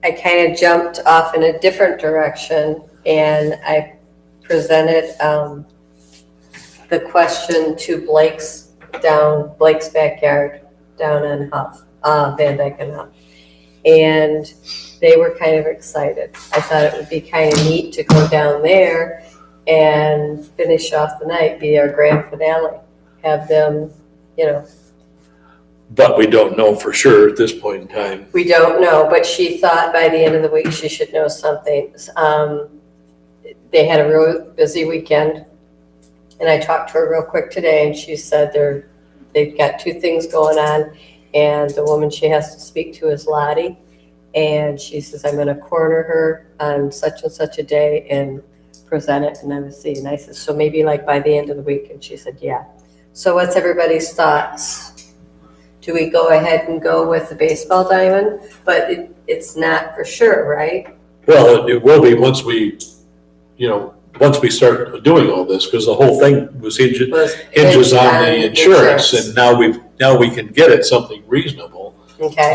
[SPEAKER 6] I kind of jumped off in a different direction, and I presented the question to Blake's backyard down in Huff, Van Dyke and Huff. And they were kind of excited. I thought it would be kind of neat to go down there and finish off the night, be our grand finale. Have them,
[SPEAKER 2] But we don't know for sure at this point in time.
[SPEAKER 6] we don't know, but she thought by the end of the week she should know something. They had a real busy weekend, and I talked to her real quick today, and she said they've got 2 things going on, and the woman she has to speak to is Lottie, and she says, I'm gonna corner her on such and such a day and present it, and I was seeing. And I said, so maybe like by the end of the week, and she said, yeah. So what's everybody's thoughts? do we go ahead and go with the baseball diamond? But it's not for sure, right?
[SPEAKER 2] Well, it will be once we, once we start doing all this, because the whole thing hinges on the insurance, and now we can get it something reasonable.
[SPEAKER 6] Okay,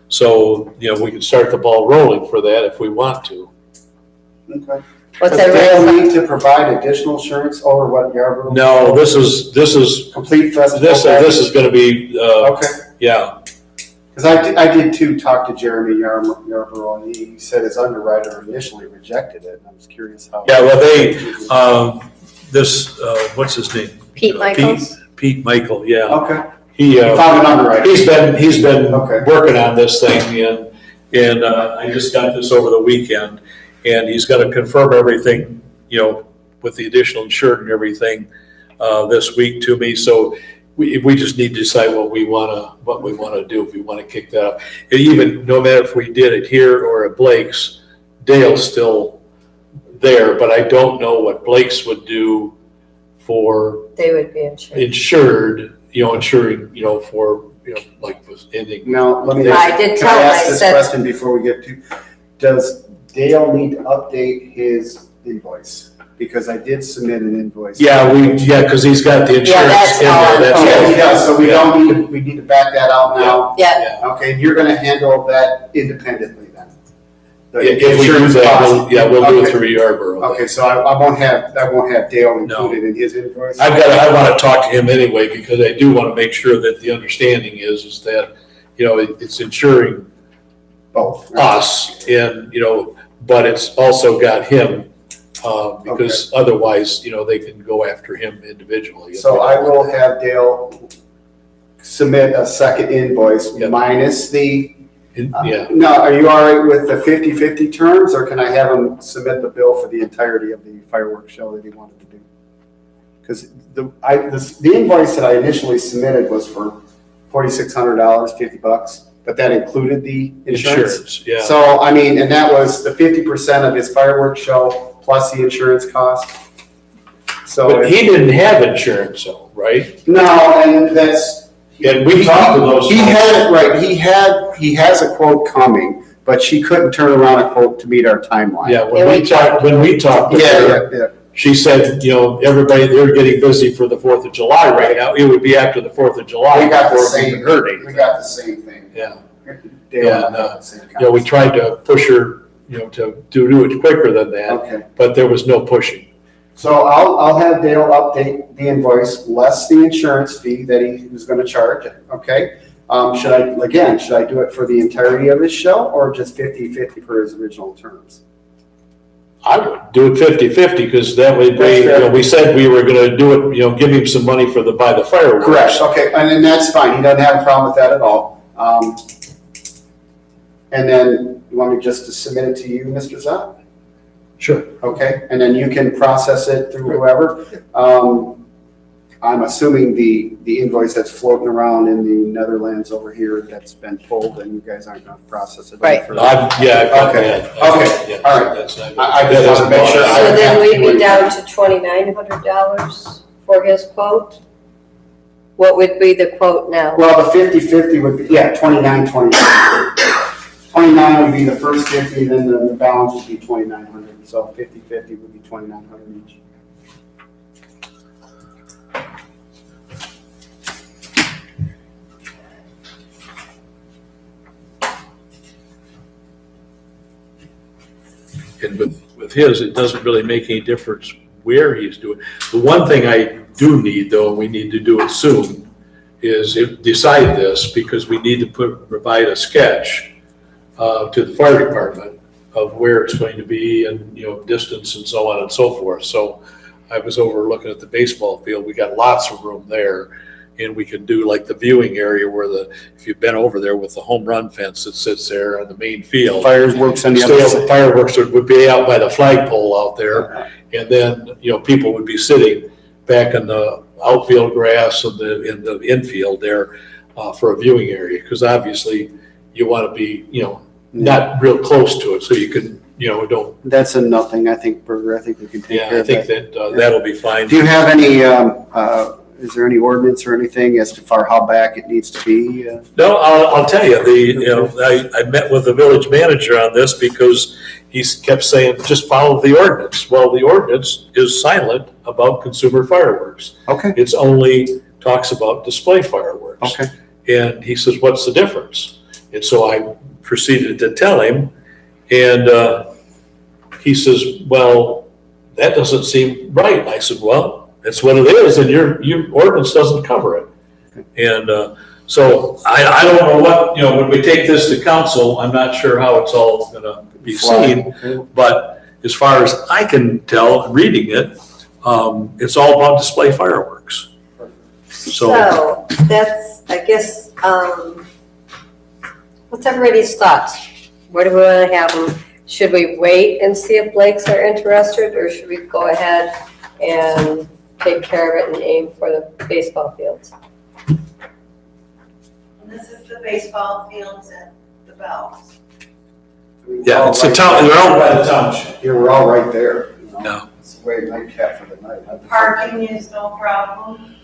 [SPEAKER 2] So, we can start the ball rolling for that if we want to.
[SPEAKER 3] Okay.
[SPEAKER 6] what's
[SPEAKER 3] Does Dale
[SPEAKER 6] everybody?
[SPEAKER 3] need to provide additional insurance over what Yarborough?
[SPEAKER 2] No, this is,
[SPEAKER 3] Complete festival.
[SPEAKER 2] this is gonna be,
[SPEAKER 3] Okay.
[SPEAKER 2] yeah,
[SPEAKER 3] Because I did too talk to Jeremy Yarborough, and he said his underwriter initially rejected it, and I was curious how.
[SPEAKER 2] Yeah, well, what's his name?
[SPEAKER 6] Pete Michaels?
[SPEAKER 2] Pete Michael, yeah.
[SPEAKER 3] Okay,
[SPEAKER 2] He,
[SPEAKER 3] he found an underwriter.
[SPEAKER 2] he's been
[SPEAKER 3] Okay.
[SPEAKER 2] working on this thing, and I just got this over the weekend, and he's gonna confirm everything, with the additional insured and everything, this week to me, so we just need to decide what we wanna do, if we wanna kick that up. And even, no matter if we did it here or at Blake's, Dale's still there, but I don't know what Blake's would do for
[SPEAKER 6] They would be insured.
[SPEAKER 2] insured, insuring, for, like with anything.
[SPEAKER 3] Now, let me
[SPEAKER 6] I did
[SPEAKER 3] ask,
[SPEAKER 6] tell
[SPEAKER 3] can I
[SPEAKER 6] him,
[SPEAKER 3] ask
[SPEAKER 6] I
[SPEAKER 3] this
[SPEAKER 6] said-
[SPEAKER 3] question before we get to, does Dale need to update his invoice? Because I did submit an invoice.
[SPEAKER 2] Because he's got the insurance
[SPEAKER 6] that's
[SPEAKER 2] in
[SPEAKER 6] all.
[SPEAKER 2] there.
[SPEAKER 3] Yeah, he does, so we
[SPEAKER 2] Yeah.
[SPEAKER 3] don't we need to back that out now?
[SPEAKER 6] Yeah,
[SPEAKER 3] Okay, you're gonna handle that independently then? The
[SPEAKER 2] If we do
[SPEAKER 3] insurance
[SPEAKER 2] that,
[SPEAKER 3] cost?
[SPEAKER 2] we'll do it
[SPEAKER 3] Okay.
[SPEAKER 2] through Yarborough.
[SPEAKER 3] Okay, so I won't have Dale included in his invoice?
[SPEAKER 2] I want to talk to him anyway, because I do want to make sure that the understanding is that, it's insuring
[SPEAKER 3] Both.
[SPEAKER 2] us and, but it's also got him, because otherwise, they can go after him individually.
[SPEAKER 3] So I will have Dale submit a second invoice
[SPEAKER 2] Yep.
[SPEAKER 3] minus the,
[SPEAKER 2] Yeah,
[SPEAKER 3] now, are you all right with the 50/50 terms, or can I have him submit the bill for the entirety of the fireworks show that he wanted to do? Because the invoice that I initially submitted was for $4,600, $50, but that included the insurance.
[SPEAKER 2] insurance, yeah.
[SPEAKER 3] So, I mean, and that was the 50% of his fireworks show plus the insurance cost. So,
[SPEAKER 2] But he didn't have insurance, though, right?
[SPEAKER 3] no, and that's.
[SPEAKER 2] And we talked to those.
[SPEAKER 3] He had it right, he has a quote coming, but she couldn't turn around a quote to meet our timeline.
[SPEAKER 2] Yeah, when we talked to her,
[SPEAKER 3] Yeah.
[SPEAKER 2] she said, everybody, they're getting busy for the 4th of July right now. It would be after the 4th of July
[SPEAKER 3] We got the
[SPEAKER 2] before we
[SPEAKER 3] same,
[SPEAKER 2] even heard anything.
[SPEAKER 3] we got the same thing.
[SPEAKER 2] Yeah.
[SPEAKER 3] Dale
[SPEAKER 2] Yeah,
[SPEAKER 3] and I
[SPEAKER 2] no.
[SPEAKER 3] got the same
[SPEAKER 2] We tried to push her, to do it quicker than that,
[SPEAKER 3] Okay,
[SPEAKER 2] but there was no pushing.
[SPEAKER 3] so I'll have Dale update the invoice, less the insurance fee that he was gonna charge, okay? Should I do it for the entirety of his show, or just 50/50 for his original terms?
[SPEAKER 2] I would do it 50/50, because that way,
[SPEAKER 3] That's fair.
[SPEAKER 2] we said we were gonna do it, give him some money buy the fireworks.
[SPEAKER 3] Correct, okay, and then that's fine, he doesn't have a problem with that at all. And then, you want me just to submit it to you, Mr. Zott?
[SPEAKER 2] Sure.
[SPEAKER 3] Okay, and then you can process it through whoever. I'm assuming the invoice that's floating around in the Netherlands over here that's been pulled, and you guys aren't gonna process it.
[SPEAKER 6] Right.
[SPEAKER 3] for-
[SPEAKER 2] I've got
[SPEAKER 3] Okay,
[SPEAKER 2] that.
[SPEAKER 3] okay,
[SPEAKER 2] Yeah,
[SPEAKER 3] all right.
[SPEAKER 2] that's not-
[SPEAKER 3] I just
[SPEAKER 2] that
[SPEAKER 3] wanna
[SPEAKER 2] isn't
[SPEAKER 3] make sure
[SPEAKER 2] bought.
[SPEAKER 3] I-
[SPEAKER 6] so then we'd be down to $2,900 for his quote? What would be the quote now?
[SPEAKER 3] Well, the 50/50 would be, 29. 29 would be the first 50, then the balance would be 2,900, so 50/50 would be 2,900 each.
[SPEAKER 2] And with his, it doesn't really make any difference where he's doing. The one thing I do need, though, and we need to do it soon, is decide this, because we need to provide a sketch to the fire department of where it's going to be and, distance and so on and so forth. So I was over looking at the baseball field. We got lots of room there. And we can do like the viewing area where if you've been over there with the home run fence that sits there on the main field.
[SPEAKER 3] Fireworks on the other side.
[SPEAKER 2] Fireworks would be out by the flagpole out there. And then, people would be sitting back in the outfield grass and in the infield there for a viewing area. Because obviously you want to be, not real close to it so you can, don't.
[SPEAKER 3] That's a nothing, I think, Berger, I think we can take
[SPEAKER 2] Yeah,
[SPEAKER 3] care
[SPEAKER 2] I
[SPEAKER 3] of
[SPEAKER 2] think
[SPEAKER 3] that.
[SPEAKER 2] that that'll be fine.
[SPEAKER 3] Do you have any is there any ordinance or anything as to far how back it needs to be?
[SPEAKER 2] No, I'll tell you, I met with the village manager on this because he kept saying, just follow the ordinance. Well, the ordinance is silent about consumer fireworks.
[SPEAKER 3] Okay,
[SPEAKER 2] It's only talks about display fireworks.
[SPEAKER 3] okay.
[SPEAKER 2] And he says, what's the difference? And so I proceeded to tell him, and he says, well, that doesn't seem right. And I said, well, that's what it is, and your ordinance doesn't cover it. And so I don't know what, when we take this to council, I'm not sure how it's all gonna be seen, but as far as I can tell, reading it, it's all about display fireworks.
[SPEAKER 6] So that's, I guess, what's everybody's thoughts? Where do we want to have them? Should we wait and see if Blakes are interested, or should we go ahead and take care of it and aim for the baseball fields?
[SPEAKER 7] And this is the baseball fields at the Bells.
[SPEAKER 2] Yeah, it's a town, they're owned by the township.
[SPEAKER 3] Yeah, we're all right there.
[SPEAKER 2] No.
[SPEAKER 3] It's the way it might cap for the night.
[SPEAKER 7] Parking is no problem.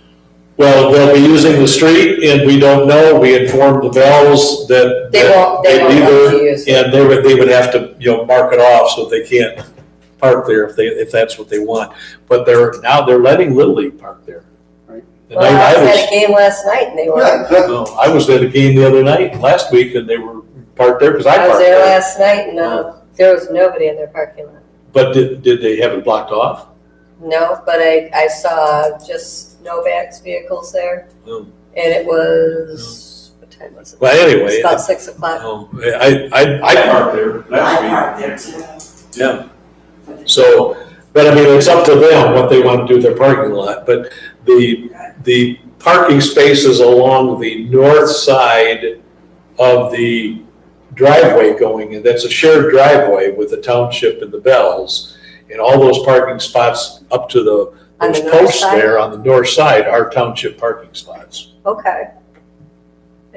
[SPEAKER 2] Well, they'll be using the street, and we don't know. We informed the Bells that
[SPEAKER 6] They won't
[SPEAKER 2] they'd be
[SPEAKER 6] have
[SPEAKER 2] there,
[SPEAKER 6] to use it.
[SPEAKER 2] and they would have to, mark it off so they can't park there if that's what they want. But they're letting Little League park there.
[SPEAKER 3] Right.
[SPEAKER 2] And
[SPEAKER 6] Well, I was at a
[SPEAKER 2] I
[SPEAKER 6] game last night and they were,
[SPEAKER 2] I was at a game the other night, last week, and they were parked there because I
[SPEAKER 6] I was
[SPEAKER 2] parked
[SPEAKER 6] there
[SPEAKER 2] there.
[SPEAKER 6] last night and there was nobody in their parking lot.
[SPEAKER 2] But did they have it blocked off?
[SPEAKER 6] No, but I saw just Novak's vehicles there.
[SPEAKER 2] Oh.
[SPEAKER 6] And it was, what time was it?
[SPEAKER 2] Well,
[SPEAKER 6] It was
[SPEAKER 2] anyway,
[SPEAKER 6] about 6 o'clock.
[SPEAKER 2] I parked there
[SPEAKER 5] I
[SPEAKER 2] last week.
[SPEAKER 5] parked there too.
[SPEAKER 2] Yeah. So, but I mean, it's up to them what they want to do with their parking lot. But the parking spaces along the north side of the driveway going in, that's a shared driveway with the township and the Bells. And all those parking spots up to
[SPEAKER 6] On
[SPEAKER 2] those
[SPEAKER 6] the north
[SPEAKER 2] posts
[SPEAKER 6] side?
[SPEAKER 2] there on the north side are township parking spots.
[SPEAKER 6] Okay.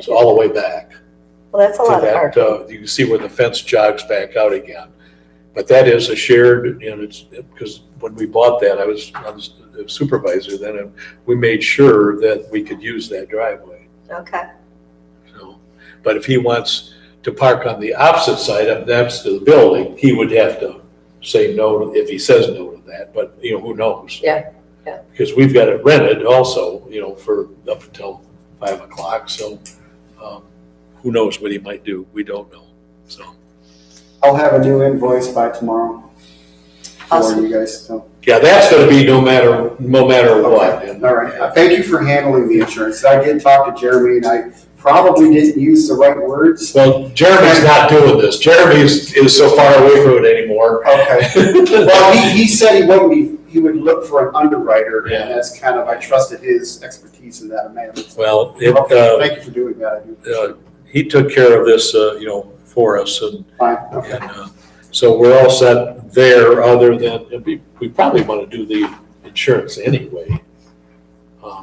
[SPEAKER 2] So all the way back.
[SPEAKER 6] Well, that's a
[SPEAKER 2] to
[SPEAKER 6] lot of
[SPEAKER 2] that,
[SPEAKER 6] parking.
[SPEAKER 2] you can see where the fence jogs back out again. But that is a shared, it's, because when we bought that, I was the supervisor then, and we made sure that we could use that driveway.
[SPEAKER 6] Okay.
[SPEAKER 2] So, but if he wants to park on the opposite side, up next to the building, he would have to say no, if he says no to that, but, who knows?
[SPEAKER 6] Yeah, yeah.
[SPEAKER 2] Because we've got it rented also, for up until 5 o'clock, so, who knows what he might do? We don't know, so.
[SPEAKER 3] I'll have a new invoice by tomorrow for
[SPEAKER 6] Awesome.
[SPEAKER 3] you guys, so.
[SPEAKER 2] Yeah, that's gonna be no matter what.
[SPEAKER 3] Okay, all right. Thank you for handling the insurance. I did talk to Jeremy, and I probably didn't use the right words.
[SPEAKER 2] Well, Jeremy's not doing this. Jeremy's is so far away from it anymore.
[SPEAKER 3] Okay. Well, he said he would look for an underwriter,
[SPEAKER 2] Yeah.
[SPEAKER 3] and that's kind of, I trusted his expertise in that manner.
[SPEAKER 2] Well,
[SPEAKER 3] Thank you for doing that. I do appreciate it.
[SPEAKER 2] he took care of this, for us, and
[SPEAKER 3] Fine, okay.
[SPEAKER 2] so we're all set there, other than, and we probably want to do the insurance anyway.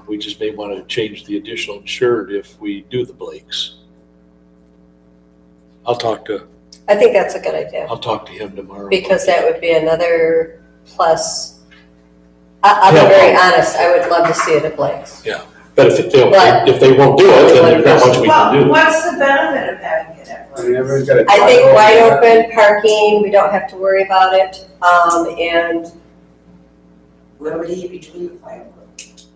[SPEAKER 2] We just may want to change the additional insured if we do the Blakes.
[SPEAKER 6] I think that's a good idea,
[SPEAKER 2] I'll talk to him tomorrow.
[SPEAKER 6] because that would be another plus. I'll be very honest, I would love to see it at Blake's.
[SPEAKER 2] But if they won't do it, then there's not much we can
[SPEAKER 7] Well,
[SPEAKER 2] do.
[SPEAKER 7] what's the benefit of having it at
[SPEAKER 3] I mean,
[SPEAKER 7] Blake's?
[SPEAKER 3] everyone's got a.
[SPEAKER 6] I think wide open parking, we don't have to worry about it, and
[SPEAKER 5] Where would he be doing the fireworks?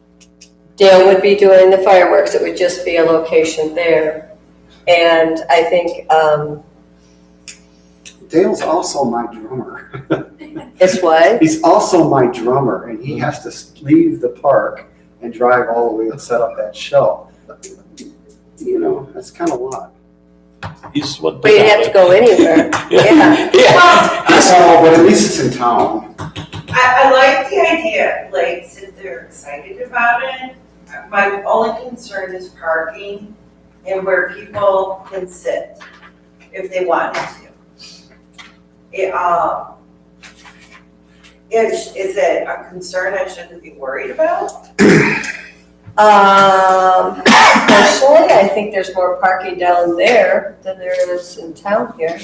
[SPEAKER 6] Dale would be doing the fireworks, it would just be a location there. And I think,
[SPEAKER 3] Dale's also my drummer.
[SPEAKER 6] it's what?
[SPEAKER 3] He's also my drummer, and he has to leave the park and drive all the way and set up that show. That's kind of a lot.
[SPEAKER 2] He's what.
[SPEAKER 6] But you'd have to go anywhere, yeah.
[SPEAKER 3] But at least it's in town.
[SPEAKER 7] I like the idea, like, if they're excited about it. My only concern is parking and where people can sit if they wanted to. Is it a concern I shouldn't be worried about?
[SPEAKER 6] Personally, I think there's more parking down there than there is in town here.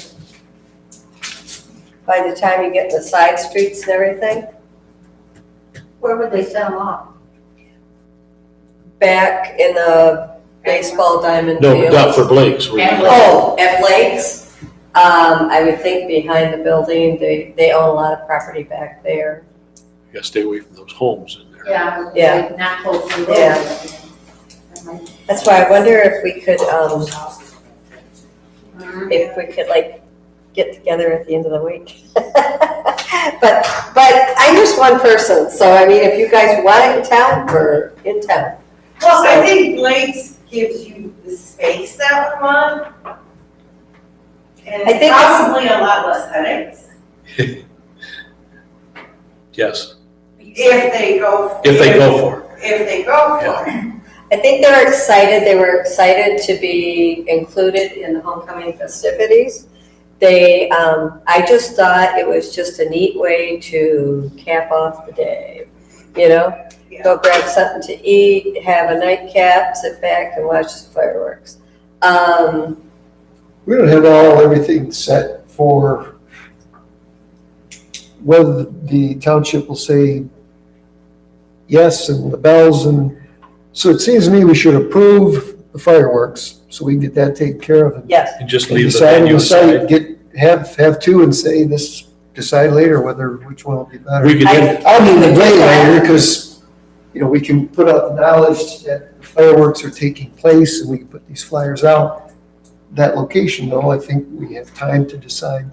[SPEAKER 6] By the time you get the side streets and everything.
[SPEAKER 8] Where would they set them off?
[SPEAKER 6] back in the baseball diamond
[SPEAKER 2] No,
[SPEAKER 6] field.
[SPEAKER 2] not for Blake's.
[SPEAKER 6] Oh, at Blake's, I would think behind the building, they own a lot of property back there.
[SPEAKER 2] You gotta stay away from those homes in there.
[SPEAKER 8] Yeah.
[SPEAKER 6] Yeah.
[SPEAKER 8] like Not close to the road.
[SPEAKER 6] Yeah. That's why I wonder if we could, like get together at the end of the week. But I'm just one person, so I mean, if you guys want it in town, we're in town.
[SPEAKER 7] Well, I think Blake's gives you the space that we want. And
[SPEAKER 6] I think it's-
[SPEAKER 7] possibly a lot less headaches,
[SPEAKER 2] Yes,
[SPEAKER 7] if they go.
[SPEAKER 2] if they go for it.
[SPEAKER 7] If they go for it.
[SPEAKER 6] I think they're excited, they were excited to be included in the homecoming festivities. I just thought it was just a neat way to cap off the day, you know? Go grab something to eat, have a nightcap, sit back and watch the fireworks.
[SPEAKER 4] We don't have everything set for whether the township will say yes and the bells, and so it seems to me we should approve the fireworks so we can get that taken care of.
[SPEAKER 6] Yes,
[SPEAKER 2] And just
[SPEAKER 4] And
[SPEAKER 2] leave the
[SPEAKER 4] decide on
[SPEAKER 2] venue
[SPEAKER 4] the site,
[SPEAKER 2] aside.
[SPEAKER 4] have two and say this, decide later which one will be better.
[SPEAKER 2] We could,
[SPEAKER 4] I mean, the day later, because, we can put out the knowledge that the fireworks are taking place and we can put these flyers out. That location, though, I think we have time to decide.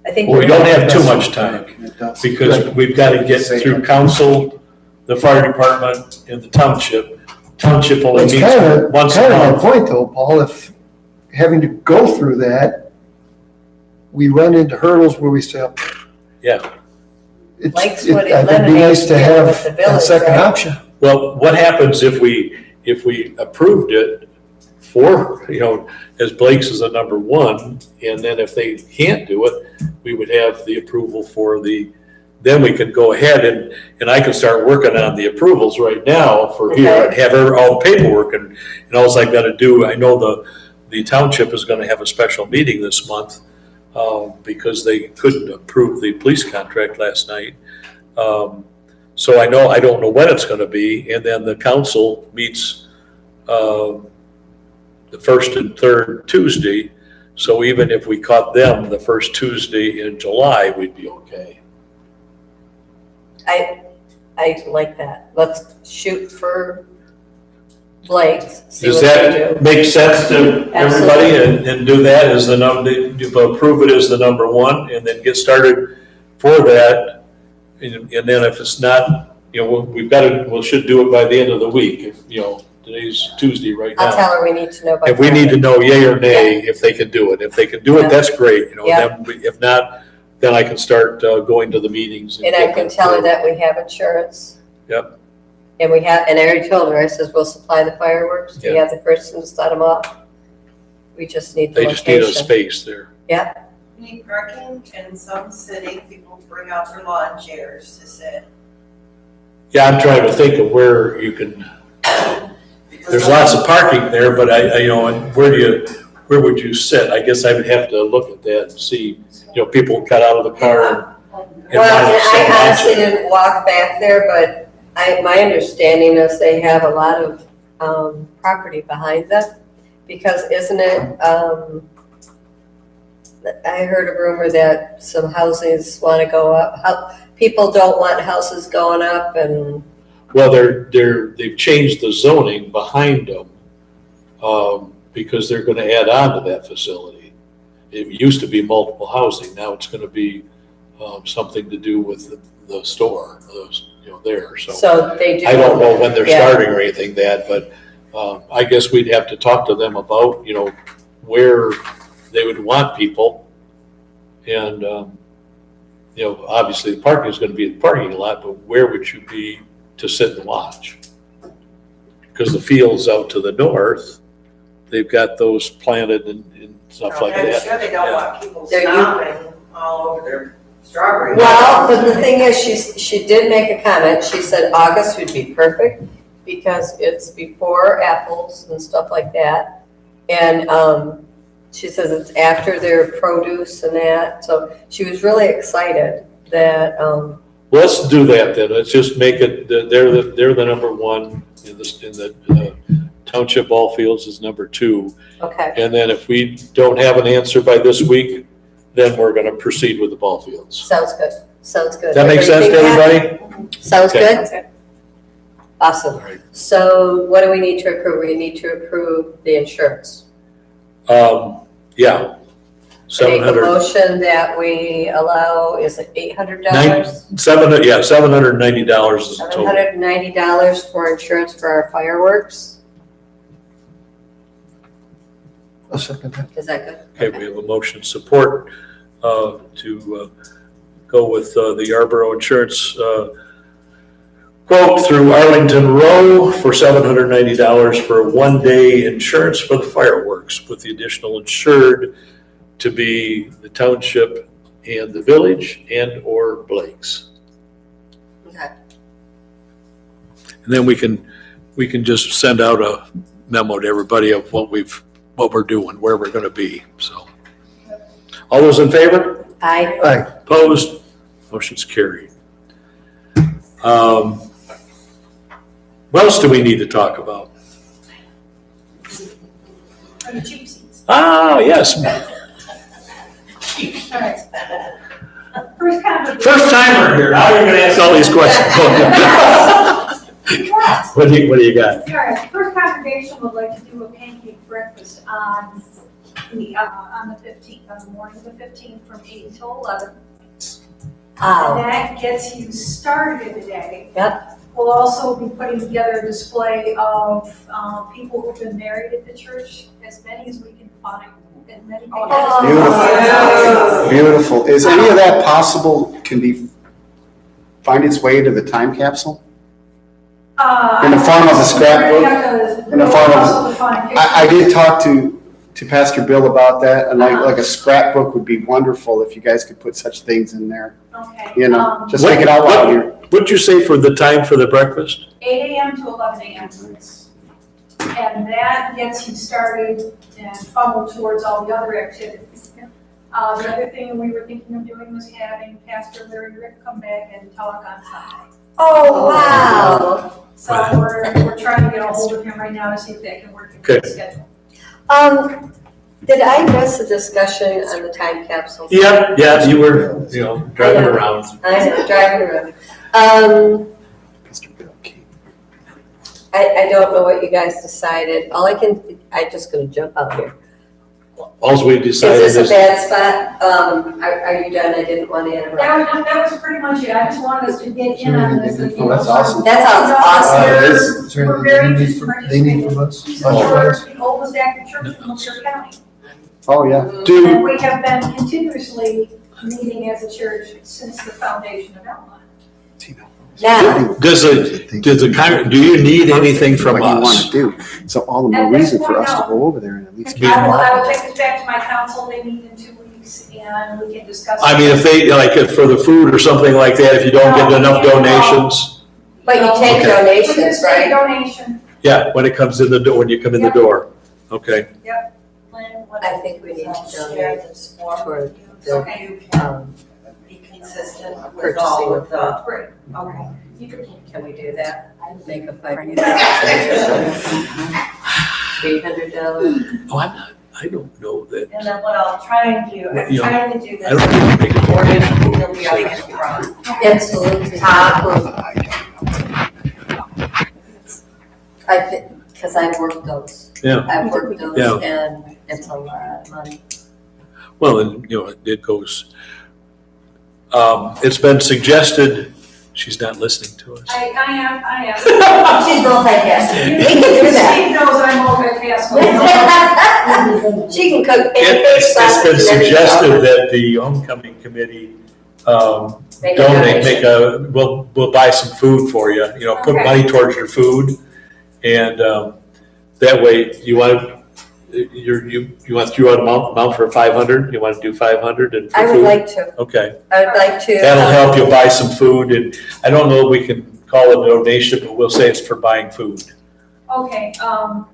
[SPEAKER 6] I think.
[SPEAKER 2] well, we don't have too much time
[SPEAKER 3] It does.
[SPEAKER 2] because we've got to get through council, the fire department, and the township. Township only
[SPEAKER 4] It's
[SPEAKER 2] meets
[SPEAKER 4] kind
[SPEAKER 2] once a
[SPEAKER 4] of my
[SPEAKER 2] month.
[SPEAKER 4] point, though, Paul, if having to go through that, we run into hurdles where we say,
[SPEAKER 2] Yeah.
[SPEAKER 6] Lakes
[SPEAKER 4] I
[SPEAKER 6] would
[SPEAKER 4] think it'd be nice to
[SPEAKER 6] eliminate
[SPEAKER 4] have
[SPEAKER 6] the
[SPEAKER 4] a
[SPEAKER 6] village,
[SPEAKER 4] second
[SPEAKER 6] right?
[SPEAKER 4] option.
[SPEAKER 2] Well, what happens if we approved it for, as Blake's is a number one, and then if they can't do it, we would have the approval then we can go ahead and I can start working on the approvals right now for here and have all the paperwork and all I gotta do, I know the township is gonna have a special meeting this month, because they couldn't approve the police contract last night. So I don't know when it's gonna be, and then the council meets, the first and third Tuesday, so even if we caught them the first Tuesday in July, we'd be okay.
[SPEAKER 6] I like that. Let's shoot for Blake's, see
[SPEAKER 2] Does
[SPEAKER 6] what they
[SPEAKER 2] that
[SPEAKER 6] do.
[SPEAKER 2] make sense to everybody and do that as the number, approve it as the number one and then get started for that? And then if it's not, we should do it by the end of the week. If, today's Tuesday right now.
[SPEAKER 6] I'll tell her we need to know by.
[SPEAKER 2] If we need to
[SPEAKER 6] Friday.
[SPEAKER 2] know yay or nay, if they can do it. If they can do it,
[SPEAKER 6] Yeah.
[SPEAKER 2] that's great,
[SPEAKER 6] Yeah.
[SPEAKER 2] then if not, then I can start going to the meetings.
[SPEAKER 6] And I
[SPEAKER 2] get
[SPEAKER 6] can
[SPEAKER 2] that
[SPEAKER 6] tell her
[SPEAKER 2] through.
[SPEAKER 6] that we have insurance.
[SPEAKER 2] Yep.
[SPEAKER 6] And I already told her, I says, we'll supply the fireworks, we
[SPEAKER 2] Yeah.
[SPEAKER 6] have the person to set them off. We just need the
[SPEAKER 2] They just need a
[SPEAKER 6] location.
[SPEAKER 2] space there.
[SPEAKER 7] Need parking in some city, people bring out their lawn chairs to sit.
[SPEAKER 2] Yeah, I'm trying to think of where you can, there's lots of parking there, but and where would you sit? I guess I would have to look at that and see, people got out of the car and
[SPEAKER 6] Well,
[SPEAKER 2] wanted to sit
[SPEAKER 6] and I honestly
[SPEAKER 2] down.
[SPEAKER 6] didn't walk back there, but my understanding is they have a lot of, property behind them. Because isn't it, I heard a rumor that some houses wanna go up, people don't want houses going up and,
[SPEAKER 2] Well, they've changed the zoning behind them, because they're gonna add on to that facility. It used to be multiple housing, now it's gonna be, something to do with the store, there,
[SPEAKER 6] so they do.
[SPEAKER 2] I don't know when they're
[SPEAKER 6] Yeah.
[SPEAKER 2] starting or anything but, I guess we'd have to talk to them about, where they would want people. And, obviously the parking is gonna be the parking lot, but where would you be to sit and watch? Because the fields out to the north, they've got those planted and stuff like
[SPEAKER 7] I'm
[SPEAKER 2] that.
[SPEAKER 7] sure they don't want people
[SPEAKER 6] They're
[SPEAKER 7] stomping all over their strawberry.
[SPEAKER 6] Well, but the thing is, she did make a comment, she said August would be perfect because it's before apples and stuff like that. And, she says it's after their produce and that, so she was really excited that,
[SPEAKER 2] Let's do that then, let's just make it, they're the number one, in the township ball fields is number 2.
[SPEAKER 6] Okay,
[SPEAKER 2] And then if we don't have an answer by this week, then we're gonna proceed with the ball fields.
[SPEAKER 6] sounds good, sounds good.
[SPEAKER 2] Does that make sense to
[SPEAKER 6] Everybody think
[SPEAKER 2] everybody?
[SPEAKER 6] that? Sounds
[SPEAKER 2] Okay.
[SPEAKER 6] good?
[SPEAKER 1] Okay.
[SPEAKER 6] Awesome.
[SPEAKER 2] All right.
[SPEAKER 6] So what do we need to approve? We need to approve the insurance.
[SPEAKER 2] Yeah.
[SPEAKER 6] Make a
[SPEAKER 2] 700,
[SPEAKER 6] motion that we allow, is it $800?
[SPEAKER 2] $790 is the total.
[SPEAKER 6] $790 for insurance for our fireworks.
[SPEAKER 4] I'll second that.
[SPEAKER 6] Is that good?
[SPEAKER 2] Okay, we have a motion support to go with the Yarborough Insurance quote through Arlington Row for $790 for 1-day insurance for the fireworks, with the additional insured to be the township and the village and/or Blake's.
[SPEAKER 6] Okay.
[SPEAKER 2] And then we can just send out a memo to everybody of what we're doing, where we're gonna be, so. All those in favor?
[SPEAKER 6] Aye.
[SPEAKER 4] Aye.
[SPEAKER 2] Opposed? Motion's carried. What else do we need to talk about?
[SPEAKER 1] Are the cheap seats?
[SPEAKER 2] Ah, yes,
[SPEAKER 1] All right. First congregation.
[SPEAKER 2] first timer here, now you're gonna ask all these questions. What do you got?
[SPEAKER 1] All right, first congregation would like to do a pancake breakfast on the 15th, on the morning of the 15th from 8 until 11. And that gets you started in the day.
[SPEAKER 6] Yep.
[SPEAKER 1] We'll also be putting together a display of people who've been married at the church, as many as we can find. As many people as we can
[SPEAKER 3] Beautiful. Beautiful. Is any of that possible, find its way to the time capsule? In the form of a scrapbook? In the form of, I did talk to Pastor Bill about that, and like a scrapbook would be wonderful if you guys could put such things in there.
[SPEAKER 1] Okay.
[SPEAKER 3] You know, just make it out loud here.
[SPEAKER 2] What'd you say for the time for the breakfast?
[SPEAKER 1] 8 a.m. to 11 a.m. And that gets you started and funneled towards all the other activities. The other thing we were thinking of doing was having Pastor Larry Rick come back and talk on Sunday.
[SPEAKER 6] Oh, wow.
[SPEAKER 1] So we're trying to get a hold of him right now to see if that can work into the schedule.
[SPEAKER 6] Did I miss a discussion on the time capsule?
[SPEAKER 2] Yeah, you were, driving around.
[SPEAKER 6] I know, driving around.
[SPEAKER 3] Pastor Bill came.
[SPEAKER 6] I don't know what you guys decided. I'm just gonna jump out here.
[SPEAKER 2] All we decided
[SPEAKER 6] Is this
[SPEAKER 2] is.
[SPEAKER 6] a bad spot? Are you done? I didn't want to interrupt.
[SPEAKER 1] That was pretty much it. I just wanted us to get in on this. and,
[SPEAKER 3] Oh, that's awesome.
[SPEAKER 6] That sounds awesome.
[SPEAKER 4] Is there
[SPEAKER 1] We're very
[SPEAKER 4] anything they need from us?
[SPEAKER 1] We're the oldest active church in Multiple County.
[SPEAKER 3] Oh, yeah.
[SPEAKER 1] And we have been continuously meeting as a church since the foundation of Almont.
[SPEAKER 6] Now,
[SPEAKER 2] Do you need anything from
[SPEAKER 3] What you want
[SPEAKER 2] us?
[SPEAKER 3] to do. So all the
[SPEAKER 1] At
[SPEAKER 3] more
[SPEAKER 1] this
[SPEAKER 3] reason for
[SPEAKER 1] point,
[SPEAKER 3] us to
[SPEAKER 1] no.
[SPEAKER 3] go over there and at least.
[SPEAKER 1] I will take this back to my council. They meet in 2 weeks and we can discuss.
[SPEAKER 2] I mean, if they, if for the food or something like that, if you don't get enough donations,
[SPEAKER 6] but you take
[SPEAKER 2] Okay.
[SPEAKER 1] We're
[SPEAKER 6] donations,
[SPEAKER 1] just take
[SPEAKER 6] right?
[SPEAKER 1] donation.
[SPEAKER 2] yeah, when it comes in the door, when you come in the door. Okay.
[SPEAKER 1] Lynn, what-
[SPEAKER 6] I think we need to donate
[SPEAKER 7] this form.
[SPEAKER 6] toward
[SPEAKER 1] Okay,
[SPEAKER 6] the,
[SPEAKER 7] Be consistent with
[SPEAKER 6] purchasing
[SPEAKER 7] all
[SPEAKER 6] of
[SPEAKER 7] of the.
[SPEAKER 1] great.
[SPEAKER 7] Okay.
[SPEAKER 6] can we do that? Make a $500. $800?
[SPEAKER 2] Oh, I don't know that.
[SPEAKER 7] And then what I'll try and do, I'm
[SPEAKER 2] Yeah.
[SPEAKER 7] trying to do
[SPEAKER 2] I don't
[SPEAKER 7] this
[SPEAKER 2] think we can-
[SPEAKER 7] coordinated, you'll be able to run.
[SPEAKER 6] Absolutely. I think, because I've worked those.
[SPEAKER 2] Yeah.
[SPEAKER 6] I've worked those
[SPEAKER 2] Yeah.
[SPEAKER 6] and it's a lot of money.
[SPEAKER 2] Well, and, it goes, it's been suggested, she's not listening to us.
[SPEAKER 1] I am.
[SPEAKER 6] She's multitasking. We can do that.
[SPEAKER 1] Steve knows I'm multitasking.
[SPEAKER 6] She can cook pancakes,
[SPEAKER 2] It's been
[SPEAKER 6] sausage, and
[SPEAKER 2] suggested
[SPEAKER 6] everything.
[SPEAKER 2] that the homecoming committee,
[SPEAKER 6] Make a
[SPEAKER 2] donate,
[SPEAKER 6] donation.
[SPEAKER 2] we'll buy some food for you, put
[SPEAKER 1] Okay.
[SPEAKER 2] money towards your food. And, that way, you want to mount for 500? You want to do 500 and for
[SPEAKER 6] I would
[SPEAKER 2] food?
[SPEAKER 6] like to.
[SPEAKER 2] Okay,
[SPEAKER 6] I would like to.
[SPEAKER 2] that'll help you buy some food, and I don't know if we can call it a donation, but we'll say it's for buying food.
[SPEAKER 1] Okay,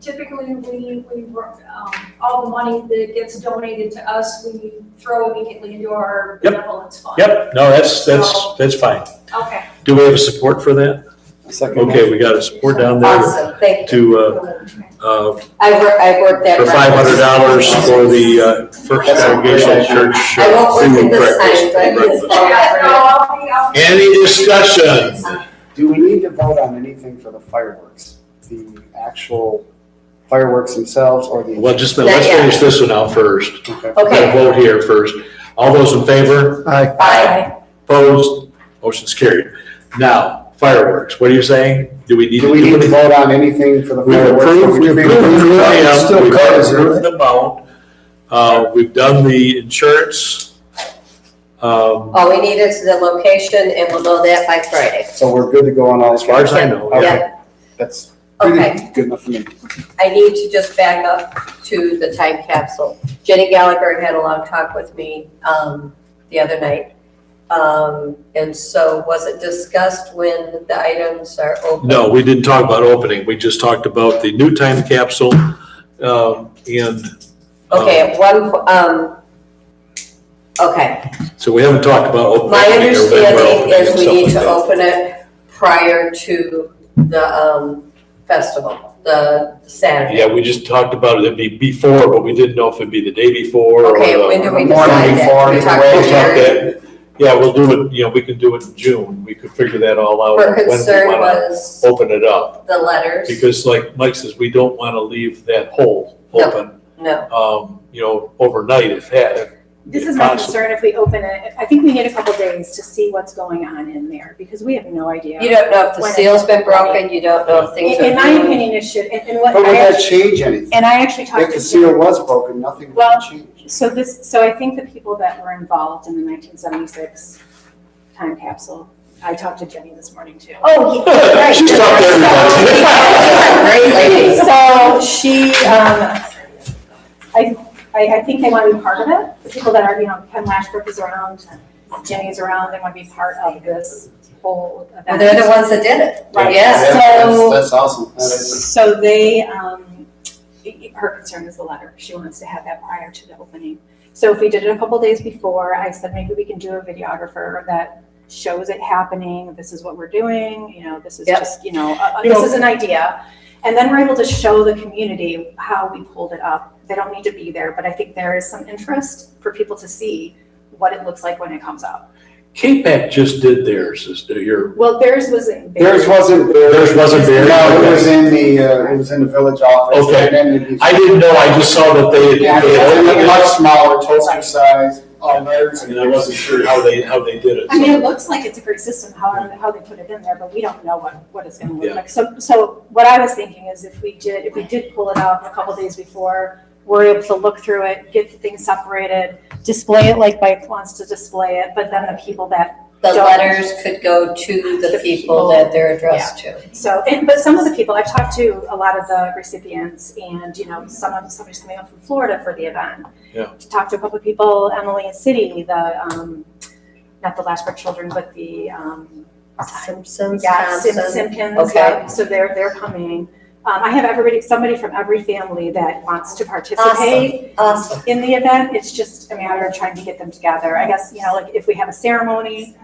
[SPEAKER 1] typically we work, all the money that gets donated to us, we throw immediately into our
[SPEAKER 2] Yep.
[SPEAKER 1] benevolence fund.
[SPEAKER 2] Yep, no, that's fine.
[SPEAKER 1] Okay,
[SPEAKER 2] Do we have a support for that?
[SPEAKER 3] Second.
[SPEAKER 2] Okay, we got a support down there
[SPEAKER 6] Awesome, thank you.
[SPEAKER 2] to,
[SPEAKER 6] I worked that.
[SPEAKER 2] for $500 for the First Congregational Church.
[SPEAKER 6] I won't work
[SPEAKER 2] food
[SPEAKER 6] it this
[SPEAKER 2] breakfast.
[SPEAKER 6] time, but.
[SPEAKER 2] Any discussion?
[SPEAKER 3] Do we need to vote on anything for the fireworks? The actual fireworks themselves or the?
[SPEAKER 2] Well, just, let's finish this one out first.
[SPEAKER 3] Okay.
[SPEAKER 2] We'll
[SPEAKER 6] Okay.
[SPEAKER 2] vote here first. All those in favor?
[SPEAKER 4] Aye.
[SPEAKER 6] Aye.
[SPEAKER 2] Opposed? Motion's carried. Now, fireworks, what are you saying? Do we need
[SPEAKER 3] Do
[SPEAKER 2] to
[SPEAKER 3] we
[SPEAKER 2] do
[SPEAKER 3] need to
[SPEAKER 2] anything?
[SPEAKER 3] vote on anything for the
[SPEAKER 2] We've
[SPEAKER 3] fireworks?
[SPEAKER 2] approved, we've approved the
[SPEAKER 4] It's still
[SPEAKER 2] we've
[SPEAKER 4] covers it,
[SPEAKER 2] approved the amount. We've done the insurance.
[SPEAKER 6] All we need is the location and we'll know that by Friday.
[SPEAKER 3] So we're good to go on all.
[SPEAKER 2] As far as I know,
[SPEAKER 3] Okay.
[SPEAKER 6] Yeah.
[SPEAKER 3] That's
[SPEAKER 6] Okay.
[SPEAKER 3] pretty good enough for me.
[SPEAKER 6] I need to just back up to the time capsule. Jenny Gallagher had a long talk with me the other night. And so was it discussed when the items are open?
[SPEAKER 2] No, we didn't talk about opening. We just talked about the new time capsule, and.
[SPEAKER 6] Okay, at okay.
[SPEAKER 2] So we haven't talked about opening.
[SPEAKER 6] My
[SPEAKER 2] or when we're
[SPEAKER 6] understanding
[SPEAKER 2] opening
[SPEAKER 6] is
[SPEAKER 2] and
[SPEAKER 6] we
[SPEAKER 2] stuff
[SPEAKER 6] need
[SPEAKER 2] like
[SPEAKER 6] to
[SPEAKER 2] that.
[SPEAKER 6] open it prior to the festival, the Saturday.
[SPEAKER 2] Yeah, we just talked about it, it'd be before, but we didn't know if it'd be the day before or.
[SPEAKER 6] Okay,
[SPEAKER 2] the-
[SPEAKER 6] when do we
[SPEAKER 3] Morning
[SPEAKER 6] decide that?
[SPEAKER 3] before,
[SPEAKER 6] We
[SPEAKER 3] either
[SPEAKER 6] talked
[SPEAKER 3] way.
[SPEAKER 6] to
[SPEAKER 2] We'll talk
[SPEAKER 6] Jerry.
[SPEAKER 2] that. Yeah, we'll do it, we can do it in June. We could figure that all out.
[SPEAKER 6] Her
[SPEAKER 2] when we
[SPEAKER 6] concern
[SPEAKER 2] wanna
[SPEAKER 6] was
[SPEAKER 2] Open it up,
[SPEAKER 6] the letters.
[SPEAKER 2] because like Mike says, we don't want to leave that hole
[SPEAKER 6] No.
[SPEAKER 2] open,
[SPEAKER 6] No,
[SPEAKER 2] overnight if had.
[SPEAKER 1] This is my concern if we open it. I think we need a couple days to see what's going on in there because we have no idea.
[SPEAKER 6] you don't know if the
[SPEAKER 1] When
[SPEAKER 6] seal's
[SPEAKER 1] it's
[SPEAKER 6] been broken, you don't know if things are.
[SPEAKER 1] In my opinion, it should, and what
[SPEAKER 3] But would
[SPEAKER 1] I
[SPEAKER 3] that
[SPEAKER 1] actually,
[SPEAKER 3] change anything?
[SPEAKER 1] and I actually talked
[SPEAKER 3] If
[SPEAKER 1] to
[SPEAKER 3] the seal
[SPEAKER 1] Jenny.
[SPEAKER 3] was broken, nothing would
[SPEAKER 1] Well,
[SPEAKER 3] change.
[SPEAKER 1] So I think the people that were involved in the 1976 time capsule, I talked to Jenny this morning too.
[SPEAKER 6] Oh, yeah, right.
[SPEAKER 2] She's talked to everybody.
[SPEAKER 6] Great lady.
[SPEAKER 1] So she, I think they want to be part of it. The people that are, Ken Lashbrook is around, Jenny's around, they want to be part of this whole event.
[SPEAKER 6] Well, they're the ones that did it.
[SPEAKER 1] Right.
[SPEAKER 6] Yeah.
[SPEAKER 1] So-
[SPEAKER 3] That's awesome. That is-
[SPEAKER 1] So they, her concern is the letter. She wants to have that prior to the opening. So if we did it a couple days before, I said maybe we can do a videographer that shows it happening. This is what we're doing, this is
[SPEAKER 6] Yep.
[SPEAKER 1] just, this is an idea. And then we're able to show the community how we pulled it up. They don't need to be there, but I think there is some interest for people to see what it looks like when it comes up.
[SPEAKER 2] K-Pac just did theirs,
[SPEAKER 1] Well, theirs wasn't.
[SPEAKER 3] Theirs wasn't.
[SPEAKER 2] Theirs wasn't there?
[SPEAKER 3] No, it was in the village office.
[SPEAKER 2] Okay.
[SPEAKER 3] And then it'd be-
[SPEAKER 2] I didn't know, I just saw that they
[SPEAKER 3] Yeah,
[SPEAKER 2] had.
[SPEAKER 3] it's much smaller, toaster size, all theirs.
[SPEAKER 2] And I wasn't sure how they did it.
[SPEAKER 1] I mean, it looks like it's a great system, how they put it in there, but we don't know what it's gonna look like. So what I was thinking is if we did pull it up a couple days before, we're able to look through it, get the things separated, display it like Mike wants to display it, but then the people that
[SPEAKER 6] The
[SPEAKER 1] don't.
[SPEAKER 6] letters could go to the people that they're addressed to.
[SPEAKER 1] So, but some of the people, I've talked to a lot of the recipients and, somebody's coming up from Florida for the event.
[SPEAKER 2] Yeah.
[SPEAKER 1] To talk to a couple of people, Emily and City, not the Lashbrook children, but the,
[SPEAKER 6] Simpsons,
[SPEAKER 1] yeah,
[SPEAKER 6] Thompson.
[SPEAKER 1] Simpkins,
[SPEAKER 6] Okay.
[SPEAKER 1] yeah, so they're coming. I have somebody from every family that wants to participate
[SPEAKER 6] Awesome.
[SPEAKER 1] in the event. It's just a matter of trying to get them together. I guess, like if we have a ceremony,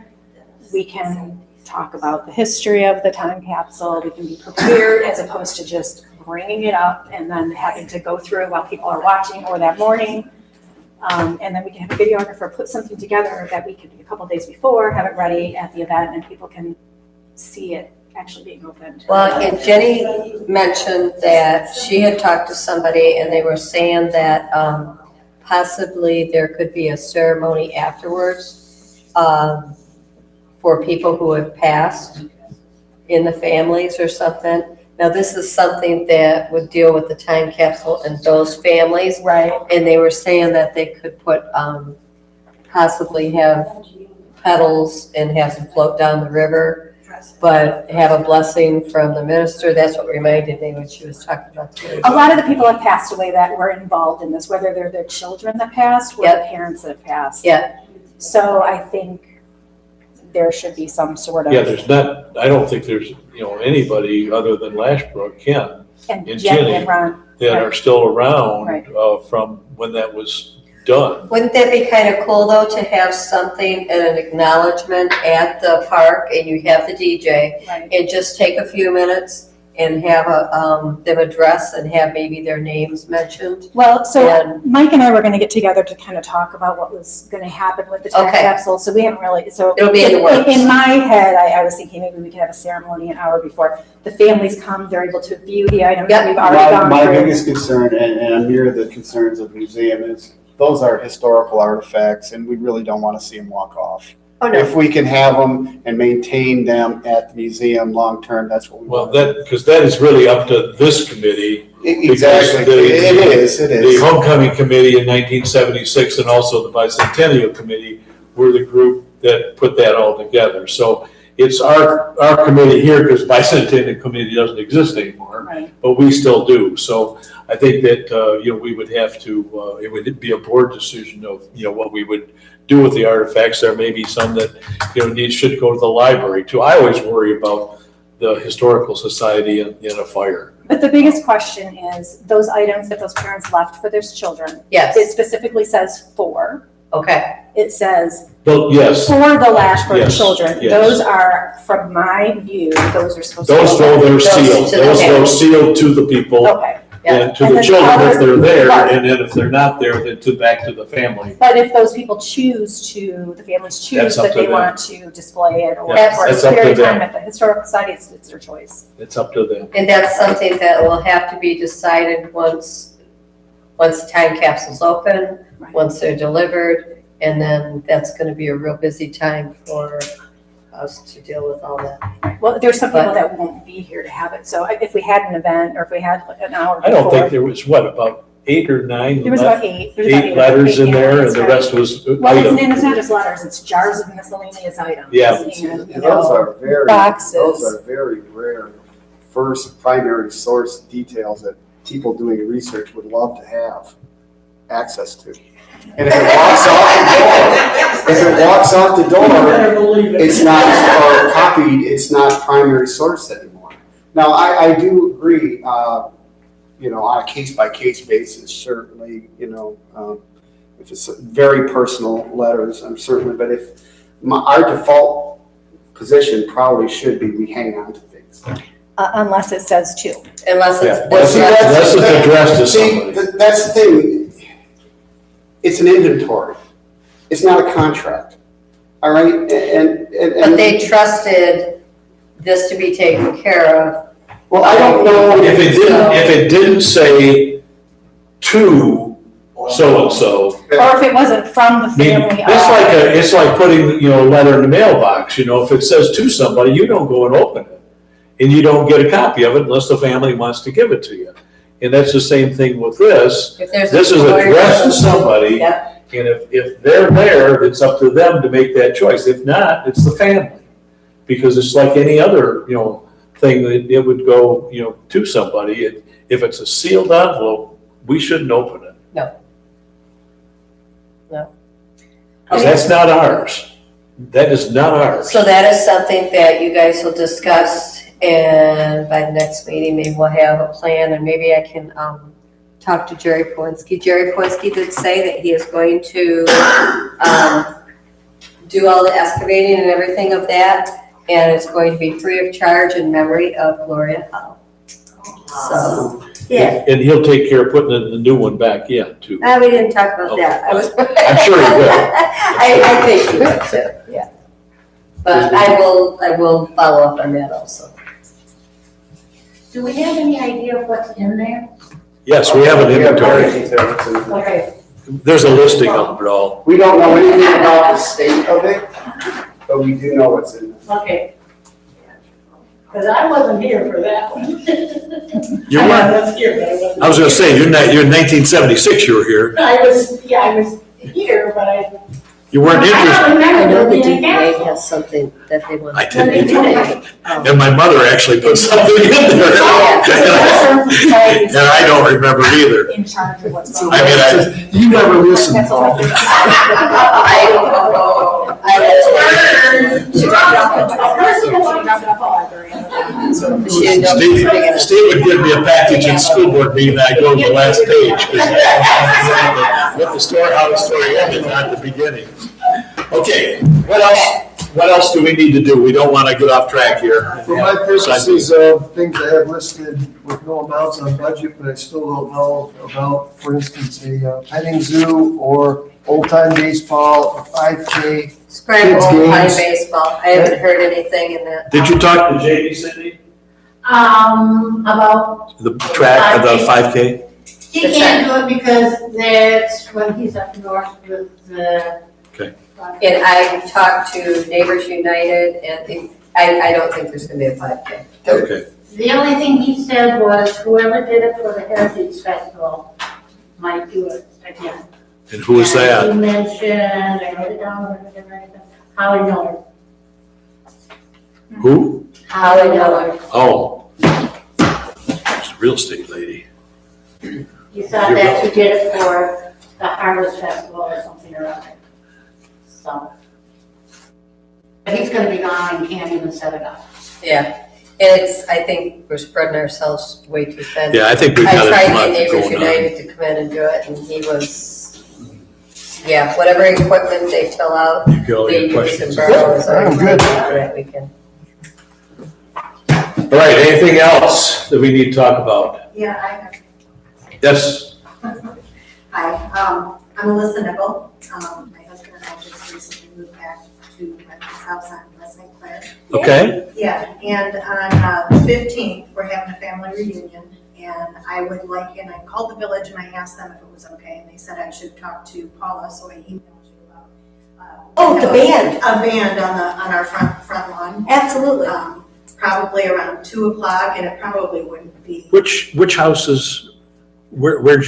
[SPEAKER 1] we can talk about the history of the time capsule. We can be prepared as opposed to just bringing it up and then having to go through it while people are watching or that morning. And then we can have a videographer put something together that we could do a couple days before, have it ready at the event, and people can see it actually being opened.
[SPEAKER 6] Well, and Jenny mentioned that she had talked to somebody and they were saying that possibly there could be a ceremony afterwards for people who have passed in the families or something. Now, this is something that would deal with the time capsule and those families.
[SPEAKER 1] Right.
[SPEAKER 6] And they were saying that they could put, possibly have petals and have them float down the river, but have a blessing from the minister. That's what reminded me when she was talking about too.
[SPEAKER 1] A lot of the people have passed away that were involved in this, whether they're their children that passed or
[SPEAKER 6] Yep.
[SPEAKER 1] the parents that have passed.
[SPEAKER 6] Yeah.
[SPEAKER 1] So I think there should be some sort of.
[SPEAKER 2] Yeah, I don't think there's, anybody other than Lashbrook, Ken,
[SPEAKER 1] And
[SPEAKER 2] and
[SPEAKER 1] Jenny
[SPEAKER 2] Jenny.
[SPEAKER 1] and Ron.
[SPEAKER 2] that are still around
[SPEAKER 1] Right.
[SPEAKER 2] from when that was done.
[SPEAKER 6] Wouldn't that be kind of cool though, to have something, an acknowledgement at the park and you have the DJ
[SPEAKER 1] Right.
[SPEAKER 6] and just take a few minutes and have them address and have maybe their names mentioned?
[SPEAKER 1] Well, so
[SPEAKER 6] And-
[SPEAKER 1] Mike and I were gonna get together to kind of talk about what was gonna happen with the time
[SPEAKER 6] Okay.
[SPEAKER 1] capsule, so we haven't really, so.
[SPEAKER 6] It'll be in the works.
[SPEAKER 1] In my head, I was thinking maybe we could have a ceremony an hour before. The families come, they're able to view the items that we've already gone
[SPEAKER 3] My
[SPEAKER 1] through.
[SPEAKER 3] biggest concern, and I mirror the concerns of the museum, is those are historical artifacts and we really don't want to see them walk off.
[SPEAKER 6] Oh, no.
[SPEAKER 3] If we can have them and maintain them at the museum long-term, that's what we
[SPEAKER 2] Well,
[SPEAKER 3] want.
[SPEAKER 2] because that is really up to this committee.
[SPEAKER 3] Exactly,
[SPEAKER 2] because
[SPEAKER 3] it is.
[SPEAKER 2] The homecoming committee in 1976 and also the bicentennial committee were the group that put that all together. So it's our committee here, because bicentennial committee doesn't exist anymore,
[SPEAKER 1] Right.
[SPEAKER 2] but we still do. So I think that, we would have to, it would be a board decision of, what we would do with the artifacts. There may be some that, should go to the library too. I always worry about the Historical Society in a fire.
[SPEAKER 1] But the biggest question is, those items that those parents left for their children, it
[SPEAKER 6] Yes,
[SPEAKER 1] specifically says for.
[SPEAKER 6] okay.
[SPEAKER 1] It says
[SPEAKER 2] But yes,
[SPEAKER 1] for the Lashburn
[SPEAKER 2] Yes,
[SPEAKER 1] children.
[SPEAKER 2] yes.
[SPEAKER 1] Those are, from my view, those are supposed to.
[SPEAKER 2] those go there
[SPEAKER 6] Those
[SPEAKER 2] sealed.
[SPEAKER 6] to the
[SPEAKER 2] Those go
[SPEAKER 6] family.
[SPEAKER 2] sealed to the people.
[SPEAKER 1] Okay,
[SPEAKER 2] And to
[SPEAKER 1] And
[SPEAKER 2] the
[SPEAKER 1] then
[SPEAKER 2] children if
[SPEAKER 1] other-
[SPEAKER 2] they're there,
[SPEAKER 1] Right.
[SPEAKER 2] and then if they're not there, then back to the family.
[SPEAKER 1] but if those people choose to, the families choose
[SPEAKER 2] That's up
[SPEAKER 1] that
[SPEAKER 2] to
[SPEAKER 1] they
[SPEAKER 2] them.
[SPEAKER 1] want to display it or
[SPEAKER 2] Yeah,
[SPEAKER 1] for a
[SPEAKER 2] that's up to
[SPEAKER 1] period of time
[SPEAKER 2] them.
[SPEAKER 1] at the Historical Society, it's their choice.
[SPEAKER 2] It's up to them.
[SPEAKER 6] And that's something that will have to be decided once the time capsule's open,
[SPEAKER 1] Right.
[SPEAKER 6] once they're delivered, and then that's gonna be a real busy time for us to deal with all that.
[SPEAKER 1] Well, there's some people
[SPEAKER 6] But-
[SPEAKER 1] that won't be here to have it, so if we had an event or if we had like an hour
[SPEAKER 2] I don't think
[SPEAKER 1] before.
[SPEAKER 2] there was, about 8 or 9?
[SPEAKER 1] There was about eight. There was about
[SPEAKER 2] 8 letters in
[SPEAKER 1] yeah,
[SPEAKER 2] there, and
[SPEAKER 1] that's
[SPEAKER 2] the
[SPEAKER 1] right.
[SPEAKER 2] rest was
[SPEAKER 1] Well,
[SPEAKER 2] items.
[SPEAKER 1] it's not just letters, it's jars of miscellaneous items.
[SPEAKER 2] Yeah.
[SPEAKER 1] And, you
[SPEAKER 3] Those
[SPEAKER 1] know,
[SPEAKER 3] are very,
[SPEAKER 1] boxes.
[SPEAKER 3] those are very rare first primary source details that people doing research would love to have access to. And if it walks off the door, it's not, or copied, it's not primary source anymore. Now, I do agree, on a case-by-case basis, certainly, if it's very personal letters, I'm certainly, but if our default position probably should be we hang on to things.
[SPEAKER 1] unless it says to.
[SPEAKER 6] Unless
[SPEAKER 2] Yeah.
[SPEAKER 6] it's.
[SPEAKER 2] Well, see, unless it's addressed to
[SPEAKER 3] See,
[SPEAKER 2] somebody.
[SPEAKER 3] that's the thing. It's an inventory. It's not a contract. All right? And
[SPEAKER 6] But they trusted this to be taken care of.
[SPEAKER 3] well, I don't know.
[SPEAKER 2] If it didn't say to so-and-so,
[SPEAKER 1] Or if it wasn't from the
[SPEAKER 2] I mean,
[SPEAKER 1] family.
[SPEAKER 2] it's like putting, a letter in the mailbox, if it says to somebody, you don't go and open it. And you don't get a copy of it unless the family wants to give it to you. And that's the same thing with this.
[SPEAKER 6] If there's a
[SPEAKER 2] This is
[SPEAKER 6] lawyer-
[SPEAKER 2] addressed to somebody,
[SPEAKER 6] Yeah.
[SPEAKER 2] and if they're there, it's up to them to make that choice. If not, it's the family. Because it's like any other, thing that it would go, to somebody. If it's a sealed envelope, we shouldn't open it.
[SPEAKER 6] No. No.
[SPEAKER 2] Because that's not ours. That is not ours.
[SPEAKER 6] So that is something that you guys will discuss, and by the next meeting, maybe we'll have a plan, and maybe I can talk to Jerry Poinski. Jerry Poinski did say that he is going to do all the excavating and everything of that, and it's going to be free of charge in memory of Gloria Howe. So, yeah,
[SPEAKER 2] And he'll take care of putting the new one back in too.
[SPEAKER 6] we didn't talk about that.
[SPEAKER 2] I'm sure he will.
[SPEAKER 6] I think he will too, yeah. But I will follow up on that also.
[SPEAKER 8] Do we have any idea of what's in there?
[SPEAKER 2] Yes, we have an inventory.
[SPEAKER 8] Okay.
[SPEAKER 2] There's a listing of it all.
[SPEAKER 3] We don't know anything about the state of it, but we do know what's in it.
[SPEAKER 8] Okay. Because I wasn't here for that one.
[SPEAKER 2] You
[SPEAKER 8] I
[SPEAKER 2] weren't,
[SPEAKER 8] was here, but I wasn't.
[SPEAKER 2] I was gonna say, you're in 1976 you were here.
[SPEAKER 8] I was here, but I.
[SPEAKER 2] You weren't
[SPEAKER 8] I
[SPEAKER 2] interested.
[SPEAKER 8] don't
[SPEAKER 6] I know
[SPEAKER 8] remember
[SPEAKER 6] the
[SPEAKER 8] being
[SPEAKER 6] DPA
[SPEAKER 8] council.
[SPEAKER 6] has something that they want.
[SPEAKER 2] I didn't either. And my mother actually put something in there. And I don't remember either.
[SPEAKER 1] In charge of what's going
[SPEAKER 2] I
[SPEAKER 1] on.
[SPEAKER 2] mean,
[SPEAKER 3] You never listen,
[SPEAKER 1] That's
[SPEAKER 3] Paul.
[SPEAKER 1] She dropped it off at the library.
[SPEAKER 2] Steve would give me a package in school board meeting, and I'd go to the last page. 'Cause with the storehouse story ended, not the beginning. Okay, what else do we need to do? We don't want to get off track here.
[SPEAKER 4] For my purposes of things I have listed with no amounts on budget, but I still don't know about, for instance, a petting zoo or old-time baseball, or 5K.
[SPEAKER 6] Scrap
[SPEAKER 4] Kids'
[SPEAKER 6] old time
[SPEAKER 4] games.
[SPEAKER 6] baseball. I haven't heard anything in that.
[SPEAKER 2] Did you talk to JD, Cindy?
[SPEAKER 8] About,
[SPEAKER 2] The track, the 5K?
[SPEAKER 8] he can't do it because that's when he's up north with the.
[SPEAKER 2] Okay.
[SPEAKER 6] And I talked to Neighbors United, and I don't think there's gonna be a 5K.
[SPEAKER 2] Okay.
[SPEAKER 8] The only thing he said was whoever did it for the Heritage Festival might do it again.
[SPEAKER 2] And who is
[SPEAKER 8] And
[SPEAKER 2] that?
[SPEAKER 8] he mentioned, I wrote it down, Howie Miller.
[SPEAKER 2] Who?
[SPEAKER 8] Howie Miller.
[SPEAKER 2] Oh. She's a real estate lady.
[SPEAKER 8] He thought that he did it for the Harvest Festival or something or other. So. But he's gonna be gone and can't even set it up.
[SPEAKER 6] Yeah, I think we're spreading ourselves way too thin.
[SPEAKER 2] Yeah, I think we've
[SPEAKER 6] I
[SPEAKER 2] got
[SPEAKER 6] tried
[SPEAKER 2] a
[SPEAKER 6] to get
[SPEAKER 2] lot
[SPEAKER 6] Neighbors
[SPEAKER 2] going on.
[SPEAKER 6] United to come in and do it, and he was, yeah, whatever equipment they fill out,
[SPEAKER 2] You got all
[SPEAKER 6] they
[SPEAKER 2] your
[SPEAKER 6] use and
[SPEAKER 2] questions.
[SPEAKER 6] borrow, so
[SPEAKER 4] I'm good.
[SPEAKER 6] that weekend.
[SPEAKER 2] All right, anything else that we need to talk about?
[SPEAKER 1] Yeah, I have.
[SPEAKER 2] Yes,
[SPEAKER 1] Hi, I'm Alyssa Nickel. My husband and I just recently moved back to my parents' house on West St. Clair.
[SPEAKER 2] okay.
[SPEAKER 1] Yeah, and on the 15th, we're having a family reunion, and I would like, and I called the village and I asked them if it was okay, and they said I should talk to Paula, so I emailed you about.
[SPEAKER 6] Oh, the band.
[SPEAKER 1] A band on our front lawn,
[SPEAKER 6] Absolutely.
[SPEAKER 1] probably around 2:00, and it probably wouldn't be.
[SPEAKER 2] Which house is, where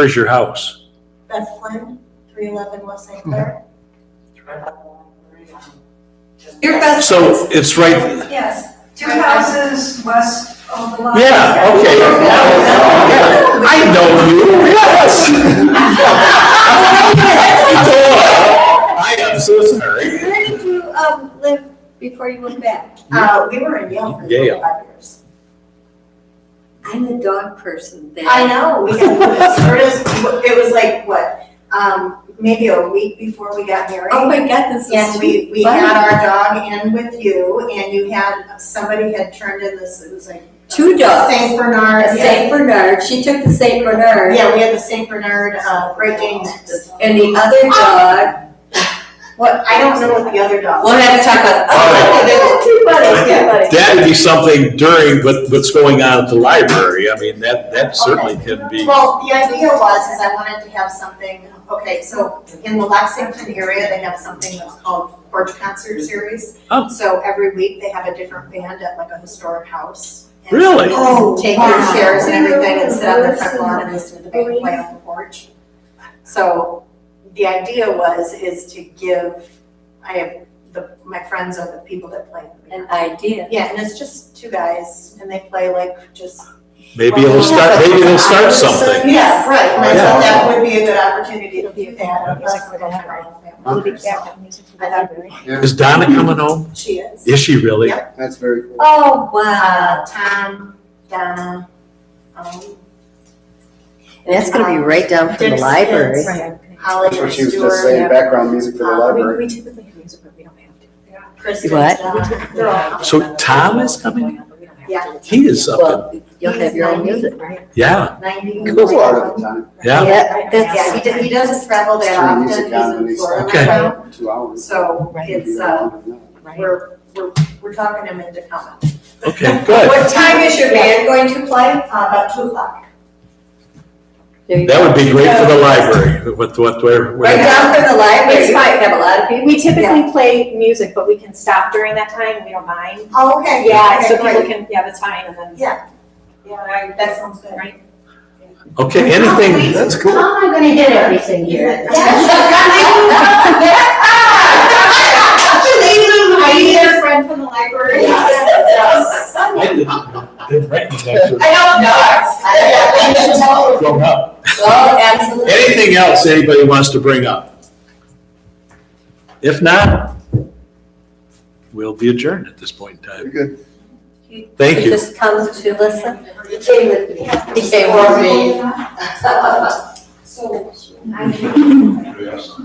[SPEAKER 2] is your house?
[SPEAKER 1] Beth Flynn, 311 West St. Clair.
[SPEAKER 6] Your best.
[SPEAKER 2] So it's right,
[SPEAKER 1] Yes, 2 houses west of the line.
[SPEAKER 2] yeah, okay. Yeah, I know you, yes. I am so sorry.
[SPEAKER 6] Where did you live before you moved back?
[SPEAKER 1] We were in Yale for
[SPEAKER 2] Yale.
[SPEAKER 1] 25 years.
[SPEAKER 6] I'm a dog person.
[SPEAKER 1] I know, we had sort of, it was like, what, maybe a week before we got married.
[SPEAKER 6] Oh my God, this is
[SPEAKER 1] And we
[SPEAKER 6] fun.
[SPEAKER 1] had our dog in with you, and you had, somebody had turned in this, it was like.
[SPEAKER 6] 2 dogs.
[SPEAKER 1] Saint Bernard.
[SPEAKER 6] A Saint Bernard. She took the Saint Bernard.
[SPEAKER 1] Yeah, we had the Saint Bernard, Great Dane mix.
[SPEAKER 6] And the other dog. What?
[SPEAKER 1] I don't know what the other dog.
[SPEAKER 6] We'll have to talk about.
[SPEAKER 2] All right.
[SPEAKER 6] They were too funny. Too funny.
[SPEAKER 2] That would be something during what's going on at the library. I mean, that certainly can be.
[SPEAKER 1] Well, the idea was, I wanted to have something, okay, so in the Lexington area, they have something that's called Porch Concert Series.
[SPEAKER 2] Oh.
[SPEAKER 1] So every week, they have a different band at like a historic house. And
[SPEAKER 2] Really?
[SPEAKER 1] so
[SPEAKER 6] Oh,
[SPEAKER 1] you take
[SPEAKER 6] wow.
[SPEAKER 1] your chairs and everything and sit on the front lawn and listen to the band play on the porch. So the idea is to give, I have my friends are the people that play.
[SPEAKER 6] An idea.
[SPEAKER 1] Yeah, and it's just 2 guys, and they play like just.
[SPEAKER 2] Maybe it'll start something.
[SPEAKER 1] Yeah, right, and I
[SPEAKER 2] Yeah.
[SPEAKER 1] thought that would be a good opportunity to do that.
[SPEAKER 2] Is Donna coming home?
[SPEAKER 1] She is.
[SPEAKER 2] Is she really?
[SPEAKER 1] Yep.
[SPEAKER 3] That's very cool.
[SPEAKER 6] Oh, wow.
[SPEAKER 1] Tom, Donna,
[SPEAKER 6] And that's gonna be right down from the
[SPEAKER 1] Dick's
[SPEAKER 6] library.
[SPEAKER 1] kids. Holly
[SPEAKER 3] That's
[SPEAKER 1] and
[SPEAKER 3] what she was just
[SPEAKER 1] Stuart,
[SPEAKER 3] saying, background music for the library.
[SPEAKER 1] We typically have music, but we don't have to. Kristen,
[SPEAKER 6] What?
[SPEAKER 1] they're all.
[SPEAKER 2] So Tom is coming?
[SPEAKER 1] Yeah.
[SPEAKER 2] He is up,
[SPEAKER 6] Well, you'll have your own music.
[SPEAKER 2] yeah,
[SPEAKER 1] 90.
[SPEAKER 3] Cool part of the time.
[SPEAKER 2] yeah.
[SPEAKER 6] Yeah,
[SPEAKER 1] Yeah, he doesn't travel that
[SPEAKER 3] Stream
[SPEAKER 1] often,
[SPEAKER 3] music
[SPEAKER 1] he's
[SPEAKER 3] on and
[SPEAKER 1] in
[SPEAKER 3] they
[SPEAKER 1] Florida
[SPEAKER 2] Okay.
[SPEAKER 1] right now.
[SPEAKER 3] 2 hours.
[SPEAKER 1] So
[SPEAKER 3] Maybe
[SPEAKER 1] it's,
[SPEAKER 3] longer than that.
[SPEAKER 1] we're talking him into coming.
[SPEAKER 2] Okay, good.
[SPEAKER 6] What time is your band going to play?
[SPEAKER 1] About 2:00.
[SPEAKER 6] There you
[SPEAKER 2] That
[SPEAKER 6] go.
[SPEAKER 2] would be great for the library, where.
[SPEAKER 6] Right down from the library.
[SPEAKER 1] It's
[SPEAKER 6] You
[SPEAKER 1] fine.
[SPEAKER 6] have a lot of people.
[SPEAKER 1] Yeah.
[SPEAKER 9] We typically play music, but we can stop during that time, we don't mind.
[SPEAKER 1] Oh, okay.
[SPEAKER 9] Yeah,
[SPEAKER 1] Okay,
[SPEAKER 9] so people
[SPEAKER 1] great.
[SPEAKER 9] can, yeah, that's fine, and then.
[SPEAKER 1] Yeah, that sounds good.
[SPEAKER 9] Right.
[SPEAKER 2] Okay, anything, that's cool.
[SPEAKER 8] How am I gonna hit everything here?
[SPEAKER 1] I need a friend from the library.
[SPEAKER 2] I didn't recognize her
[SPEAKER 1] I don't know.
[SPEAKER 2] growing up.
[SPEAKER 6] Oh, absolutely.
[SPEAKER 2] Anything else anybody wants to bring up? If not, we'll be adjourned at this point in
[SPEAKER 3] Very
[SPEAKER 2] time.
[SPEAKER 3] good.
[SPEAKER 2] Thank you.
[SPEAKER 6] Just come to listen.
[SPEAKER 8] You came with me.
[SPEAKER 6] He came with me.
[SPEAKER 1] So Yes.